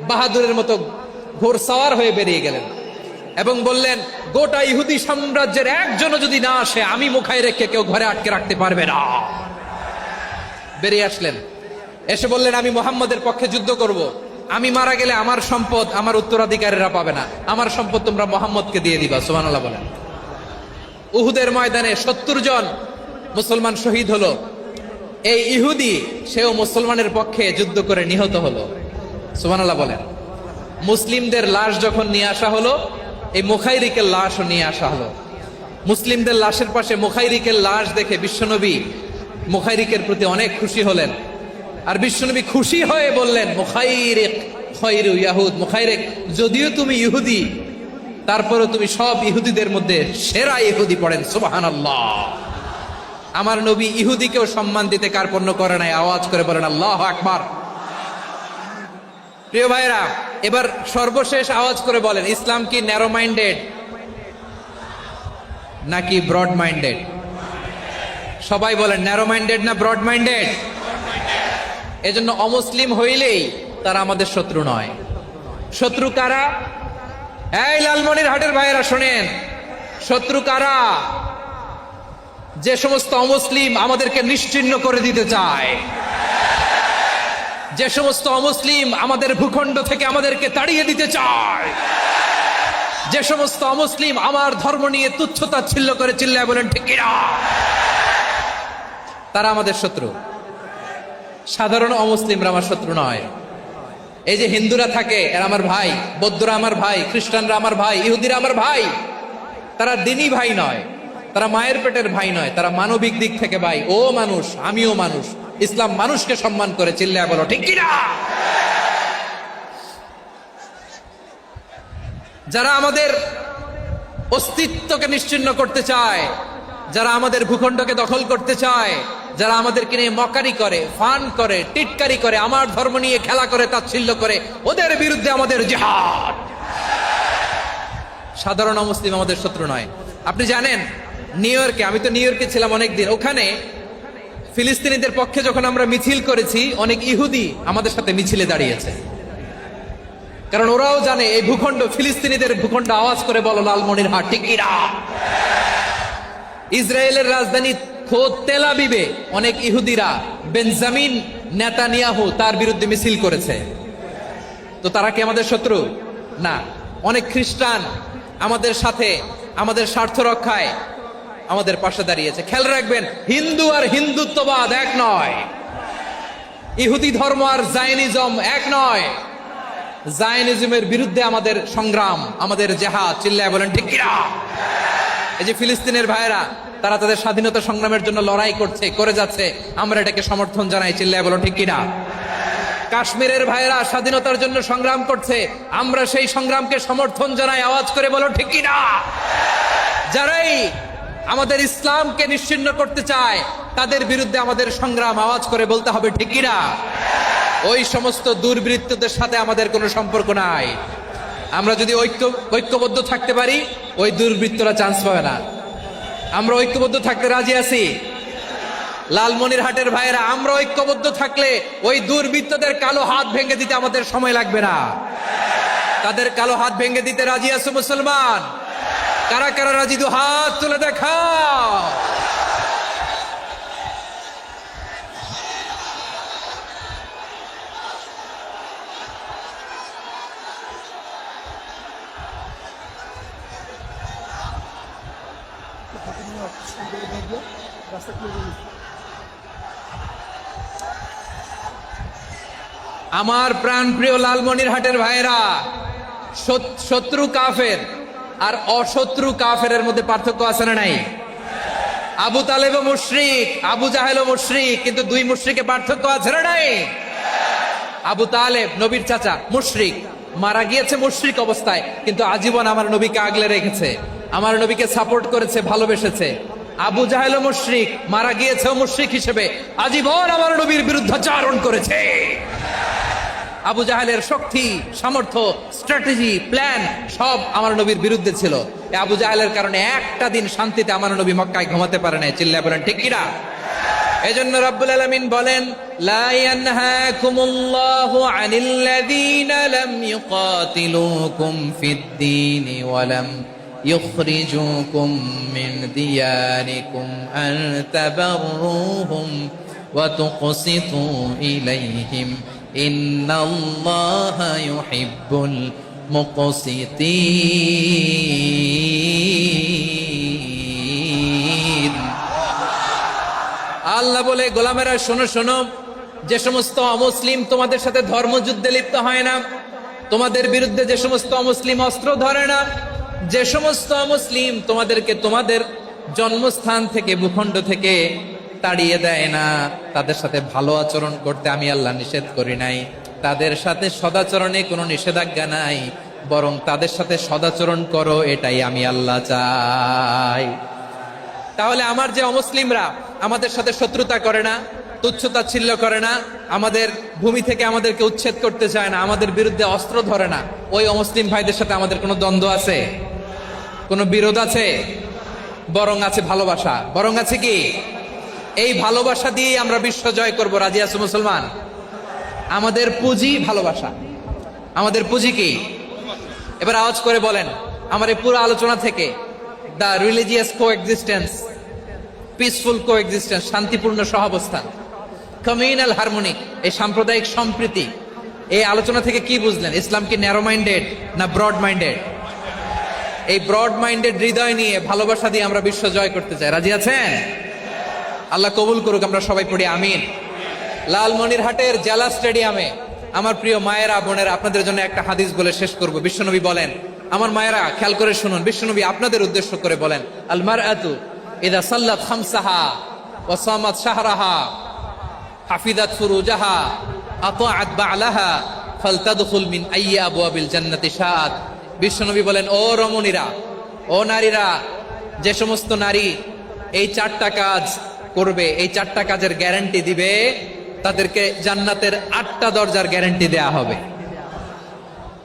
বাহাদুরের মতো ঘোড়সাওয়ার হয়ে বেরিয়ে গেলেন এবং বললেন, গোটা ইহুদি সাম্রাজ্যের একজনও যদি না আসে, আমি মুখাইরেককে কেউ ঘরে আটকে রাখতে পারবে না। বেরিয়ে আসলেন, এসে বললেন, আমি মুহাম্মদের পক্ষে যুদ্ধ করব। আমি মারা গেলে আমার সম্পদ আমার উত্তরাধিকারীরা পাবে না, আমার সম্পদ তোমরা মুহাম্মদকে দিয়ে দিবা। সুবহানাল্লাহ বলেন। উহুদের ময়দানে 70 জন মুসলমান শহীদ হলো। এই ইহুদি সেও মুসলমানের পক্ষে যুদ্ধ করে নিহত হলো। সুবহানাল্লাহ বলেন। মুসলিমদের লাশ যখন নিয়ে আসা হলো, এই মুখাইরিকের লাশও নিয়ে আসা হলো। মুসলিমদের লাশের পাশে মুখাইরিকের লাশ দেখে বিশ্বনবী মুখাইরিকের প্রতি অনেক খুশি হলেন। আর বিশ্বনবী খুশি হয়ে বললেন, মুখাইরিক খয়রু ইয়াহুদ, মুখাইরিক যদিও তুমি ইহুদি, তারপরেও তুমি সব ইহুদিদের মধ্যে সেরা ইহুদি। পড়েন সুবহানাল্লাহ। আমার নবী ইহুদিকেও সম্মান দিতে কার্পণ্য করে নাই। আওয়াজ করে বলেন আল্লাহু আকবার। প্রিয় ভাইরা, এবার সর্বশেষ আওয়াজ করে বলেন, ইসলাম কি ন্যারো মাইন্ডেড নাকি ব্রড মাইন্ডেড? সবাই বলেন ন্যারো মাইন্ডেড না ব্রড মাইন্ডেড? এজন্য অমুসলিম হইলেই তারা আমাদের শত্রু নয়। শত্রু কারা? এই লালমনিরহাটের ভাইয়েরা শোনেন, শত্রু কারা? যে সমস্ত অমুসলিম আমাদেরকে নিশ্চিহ্ন করে দিতে চায়, যে সমস্ত অমুসলিম আমাদের ভূখণ্ড থেকে আমাদেরকে তাড়িয়ে দিতে চায়, যে সমস্ত অমুসলিম আমার ধর্ম নিয়ে তুচ্ছতাচ্ছিল্য করে চিল্লায় বলেন ঠিক কিনা, তারা আমাদের শত্রু। সাধারণ অমুসলিমরা আমার শত্রু নয়। এই যে হিন্দুরা থাকে এরা আমার ভাই, বৌদ্ধরা আমার ভাই, খ্রিস্টানরা আমার ভাই, ইহুদিরা আমার ভাই। তারা দিনই ভাই নয়, তারা মায়ের পেটের ভাই নয়, তারা মানবিক দিক থেকে ভাই। ও মানুষ, আমিও মানুষ। ইসলাম মানুষকে সম্মান করে, চিল্লায় বলো ঠিক কিনা। যারা আমাদের অস্তিত্বকে নিশ্চিহ্ন করতে চায়, যারা আমাদের ভূখণ্ডকে দখল করতে চায়, যারা আমাদেরকে নিয়ে মকারি করে, ফান করে, টিটকারি করে, আমার ধর্ম নিয়ে খেলা করে, তাচ্ছিল্য করে, ওদের বিরুদ্ধে আমাদের জিহাদ। সাধারণ মুসলিম আমাদের শত্রু নয়। আপনি জানেন নিউ ইয়র্কে, আমি তো নিউ ইয়র্কে ছিলাম অনেকদিন, ওখানে ফিলিস্তিনিদের পক্ষে যখন আমরা মিছিল করেছি, অনেক ইহুদি আমাদের সাথে মিছিলে দাঁড়িয়েছে। কারণ ওরাও জানে এই ভূখণ্ড ফিলিস্তিনিদের ভূখণ্ড। আওয়াজ করে বলো লালমনিরহাট ঠিক কিনা। ইসরায়েলের রাজধানী খোদ তেল আবিবে অনেক ইহুদিরা বেঞ্জামিন নেতানিয়াহু তার বিরুদ্ধে মিছিল করেছে। তো তারা কি আমাদের শত্রু? না। অনেক খ্রিস্টান আমাদের সাথে আমাদের স্বার্থ রক্ষায় আমাদের পাশে দাঁড়িয়েছে। খেয়াল রাখবেন, হিন্দু আর হিন্দুত্ববাদ এক নয়, ইহুদি ধর্ম আর জায়নিজম এক নয়। জায়নিজমের বিরুদ্ধে আমাদের সংগ্রাম, আমাদের জেহাদ, চিল্লায় বলেন ঠিক কিনা। এই যে ফিলিস্তিনের ভাইয়েরা, তারা তাদের স্বাধীনতা সংগ্রামের জন্য লড়াই করছে, করে যাচ্ছে, আমরা এটাকে সমর্থন জানাই, চিল্লায় বলো ঠিক কিনা। কাশ্মীরের ভাইয়েরা স্বাধীনতার জন্য সংগ্রাম করছে, আমরা সেই সংগ্রামকে সমর্থন জানাই, আওয়াজ করে বলো ঠিক কিনা। যারাই আমাদের ইসলামকে নিশ্চিহ্ন করতে চায় তাদের বিরুদ্ধে আমাদের সংগ্রাম, আওয়াজ করে বলতে হবে ঠিক কিনা। ওই সমস্ত দুর্বৃত্তদের সাথে আমাদের কোনো সম্পর্ক নাই। আমরা যদি ঐক্যবদ্ধ থাকতে পারি, ওই দুর্বৃত্তরা চান্স পাবে না। আমরা ঐক্যবদ্ধ থাকতে রাজি আছি। লালমনিরহাটের ভাইয়েরা, আমরা ঐক্যবদ্ধ থাকলে ওই দুর্বৃত্তদের কালো হাত ভেঙে দিতে আমাদের সময় লাগবে না। তাদের কালো হাত ভেঙে দিতে রাজি আছো মুসলমান? কারা কারা রাজি? দু হাত তুলে দেখাও। আমার প্রাণ প্রিয় লালমনিরহাটের ভাইয়েরা, শত্রু কাফের আর অশত্রু কাফেরের মধ্যে পার্থক্য আছে না নাই? আবু তালেবও মুশরিক, আবু জাহেলও মুশরিক, কিন্তু দুই মুশরিকে পার্থক্য আছে না নাই? আবু তালেব নবীর চাচা, মুশরিক, মারা গিয়েছে মুশরিক অবস্থায়, কিন্তু আজীবন আমার নবীকে আগলে রেখেছে, আমার নবীকে সাপোর্ট করেছে, ভালোবেসেছে। আবু জাহেলও মুশরিক, মারা গিয়েছেও মুশরিক হিসেবে, আজীবন আমার নবীর বিরুদ্ধাচারণ করেছে। আবু জাহেলের শক্তি, সামর্থ্য, স্ট্র্যাটেজি, প্ল্যান সব আমার নবীর বিরুদ্ধে ছিল। আবু জাহেলের কারণে একটা দিন শান্তিতে আমার নবী মক্কায় ঘুমাতে পারে নাই, চিল্লায় বলেন ঠিক কিনা। এজন্য রব্বুল আলামিন বলেন, লা ইয়ানহাকুমুল্লাহু আনিল্লাযীনা লাম ইউকাতিলুকুম ফিদ-দীনি ওয়া লাম ইখরিজুকুম মিন দিয়ারিকুম আন তাবাররুহুম ওয়া তুকসিতু ইলাইহিম ইন্নাল্লাহা ইউহিব্বুল মুকসিতিন। আল্লাহ বলে গোলামেরা শোনো শোনো, যে সমস্ত অমুসলিম তোমাদের সাথে ধর্মযুদ্ধে লিপ্ত হয় না, তোমাদের বিরুদ্ধে যে সমস্ত অমুসলিম অস্ত্র ধরে না, যে সমস্ত অমুসলিম তোমাদেরকে তোমাদের জন্মস্থান থেকে ভূখণ্ড থেকে তাড়িয়ে দেয় না, তাদের সাথে ভালো আচরণ করতে আমি আল্লাহ নিষেধ করি নাই। তাদের সাথে সদাচরণে কোনো নিষেধাজ্ঞা নাই, বরং তাদের সাথে সদাচরণ করো, এটাই আমি আল্লাহ চাই। তাহলে আমার যে অমুসলিমরা আমাদের সাথে শত্রুতা করে না, তুচ্ছতাচ্ছিল্য করে না, আমাদের ভূমি থেকে আমাদেরকে উচ্ছেদ করতে চায় না, আমাদের বিরুদ্ধে অস্ত্র ধরে না, ওই অমুসলিম ভাইদের সাথে আমাদের কোনো দ্বন্দ্ব আছে? কোনো বিরোধ আছে? বরং আছে ভালোবাসা। বরং আছে কি? এই ভালোবাসা দিয়েই আমরা বিশ্ব জয় করবো। রাজি আছো মুসলমান? আমাদের পুঁজি ভালোবাসা। আমাদের পুঁজি কি? এবার আওয়াজ করে বলেন আমার এই পুরো আলোচনা থেকে, the religious coexistence, peaceful coexistence, শান্তিপূর্ণ সহাবস্থান, কমিউনাল হারমোনি, এই সাম্প্রদায়িক সম্প্রীতি, এই আলোচনা থেকে কি বুঝলেন? ইসলাম কি ন্যারো মাইন্ডেড না ব্রড মাইন্ডেড? এই ব্রড মাইন্ডেড হৃদয় নিয়ে, ভালোবাসা দিয়ে আমরা বিশ্ব জয় করতে চাই। রাজি আছেন? আল্লাহ কবুল করুক। আমরা সবাই পড়ি আমিন। লালমনিরহাটের জেলা স্টেডিয়ামে আমার প্রিয় মায়েরা বোনেরা, আপনাদের জন্য একটা হাদিস বলে শেষ করব। বিশ্বনবী বলেন, আমার মায়েরা খেয়াল করে শুনুন, বিশ্বনবী আপনাদের উদ্দেশ্য করে বলেন, আল মারআতু ইযা সাল্লাত খামসাহা ওয়া সামাত শাহরাহা হাফিজাত ফুরুজাহা আতাআত বা'লাহা ফালতাদখুল মিন আইয়ি আবওয়াবিল জান্নাতি শাআত। বিশ্বনবী বলেন, ও রমণীরা, ও নারীরা, যে সমস্ত নারী এই 4টা কাজ করবে, এই 4টা কাজের গ্যারান্টি দিবে, তাদেরকে জান্নাতের 8টা দরজার গ্যারান্টি দেয়া হবে।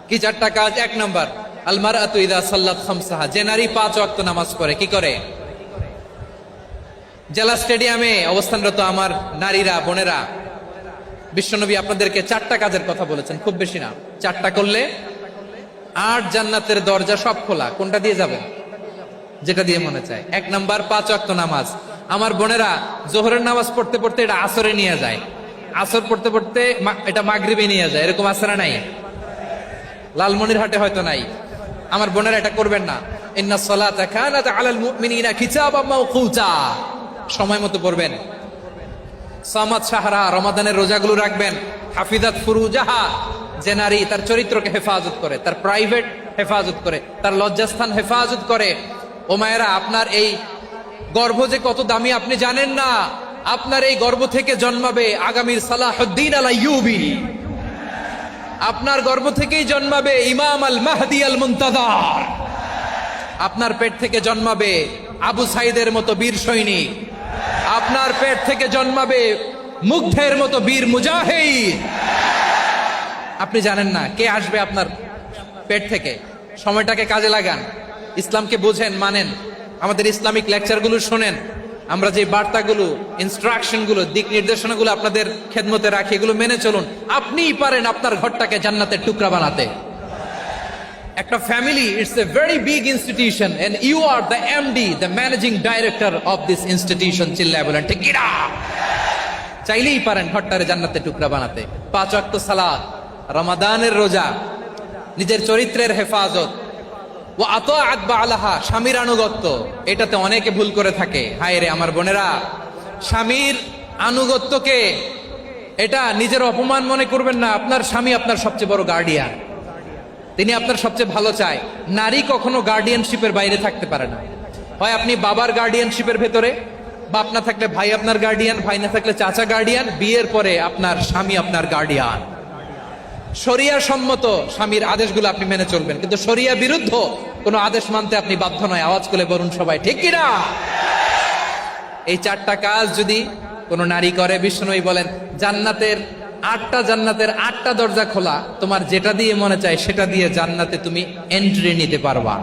কি 4টা কাজ? 1 নাম্বার, আল মারআতু ইযা সাল্লাত খামসাহা, যে নারী 5 ওয়াক্ত নামাজ পড়ে। কি করে? জেলা স্টেডিয়ামে অবস্থানরত আমার নারীরা বোনেরা, বিশ্বনবী আপনাদেরকে 4টা কাজের কথা বলেছেন, খুব বেশি না। 4টা করলে 8 জান্নাতের দরজা সব খোলা। কোনটা দিয়ে যাবেন? যেটা দিয়ে মনে চায়। 1 নাম্বার 5 ওয়াক্ত নামাজ। আমার বোনেরা জোহরের নামাজ পড়তে পড়তে এটা আসরে নিয়ে যায়, আসর পড়তে পড়তে এটা মাগরিবে নিয়ে যায়। এরকম আসরা নাই? লালমনিরহাটে হয়তো নাই। আমার বোনেরা এটা করবেন না। ইন্নাস সালাতা কানাত আলাল মুমিনিনা কিতাবাম মাওকুতা, সময় মতো পড়বেন। সামাত শাহরা, রমাদানের রোজাগুলো রাখবেন। হাফিজাত ফুরুজাহা, যে নারী তার চরিত্রকে হেফাজত করে, তার প্রাইভেট হেফাজত করে, তার লজ্জাস্থান হেফাজত করে। ও মায়েরা, আপনার এই গর্ভ যে কত দামি আপনি জানেন না। আপনার এই গর্ভ থেকে জন্মাবে আগামীর সালাহুদ্দিন আল আইয়ুবী। আপনার গর্ভ থেকেই জন্মাবে ইমাম আল মাহদি আল মুনতাজার। আপনার পেট থেকে জন্মাবে আবু সাইদের মতো বীর সৈনিক। আপনার পেট থেকে জন্মাবে মুগ্ধের মতো বীর মুজাহিদ। আপনি জানেন না কে আসবে আপনার পেট থেকে। সময়টাকে কাজে লাগান, ইসলামকে বোঝেন, মানেন, আমাদের ইসলামিক লেকচারগুলো শোনেন। আমরা যে বার্তাগুলো, ইনস্ট্রাকশনগুলো, দিক নির্দেশনাগুলো আপনাদের খেদমতে রাখি, এগুলো মেনে চলুন। আপনিই পারেন আপনার ঘরটাকে জান্নাতের টুকরা বানাতে। একটা family, it's a very big institution and you are the MD, the managing director of this institution. চিল্লায় বলেন ঠিক কি না? চাইলেই পারেন ঘরটারে জান্নাতের টুকরা বানাতে। 5 ওয়াক্ত সালাত, রমাদানের রোজা, নিজের চরিত্রের হেফাজত, ও আতাআত বা'লাহা, স্বামীর আনুগত্য। এটাতে অনেকে ভুল করে থাকে। হায় রে আমার বোনেরা, স্বামীর আনুগত্যকে এটা নিজের অপমান মনে করবেন না। আপনার স্বামী আপনার সবচেয়ে বড় গার্ডিয়ান, তিনি আপনার সবচেয়ে ভালো চায়। নারী কখনো গার্ডিয়ানশিপের বাইরে থাকতে পারে না। হয় আপনি বাবার গার্ডিয়ানশিপের ভেতরে, বাপ না থাকলে ভাই আপনার গার্ডিয়ান, ভাই না থাকলে চাচা গার্ডিয়ান, বিয়ের পরে আপনার স্বামী আপনার গার্ডিয়ান। শরিয়া সম্মত স্বামীর আদেশগুলো আপনি মেনে চলবেন, কিন্তু শরিয়া বিরুদ্ধ কোনো আদেশ মানতে আপনি বাধ্য নয়। আওয়াজ করে বলুন সবাই ঠিক কিনা? এই 4টা কাজ যদি কোনো নারী করে, বিষ্ণুই বলেন জান্নাতের 8টা দরজা খোলা। তোমার যেটা দিয়ে মনে চায় সেটা দিয়ে জান্নাতে তুমি এন্ট্রি নিতে পারবা।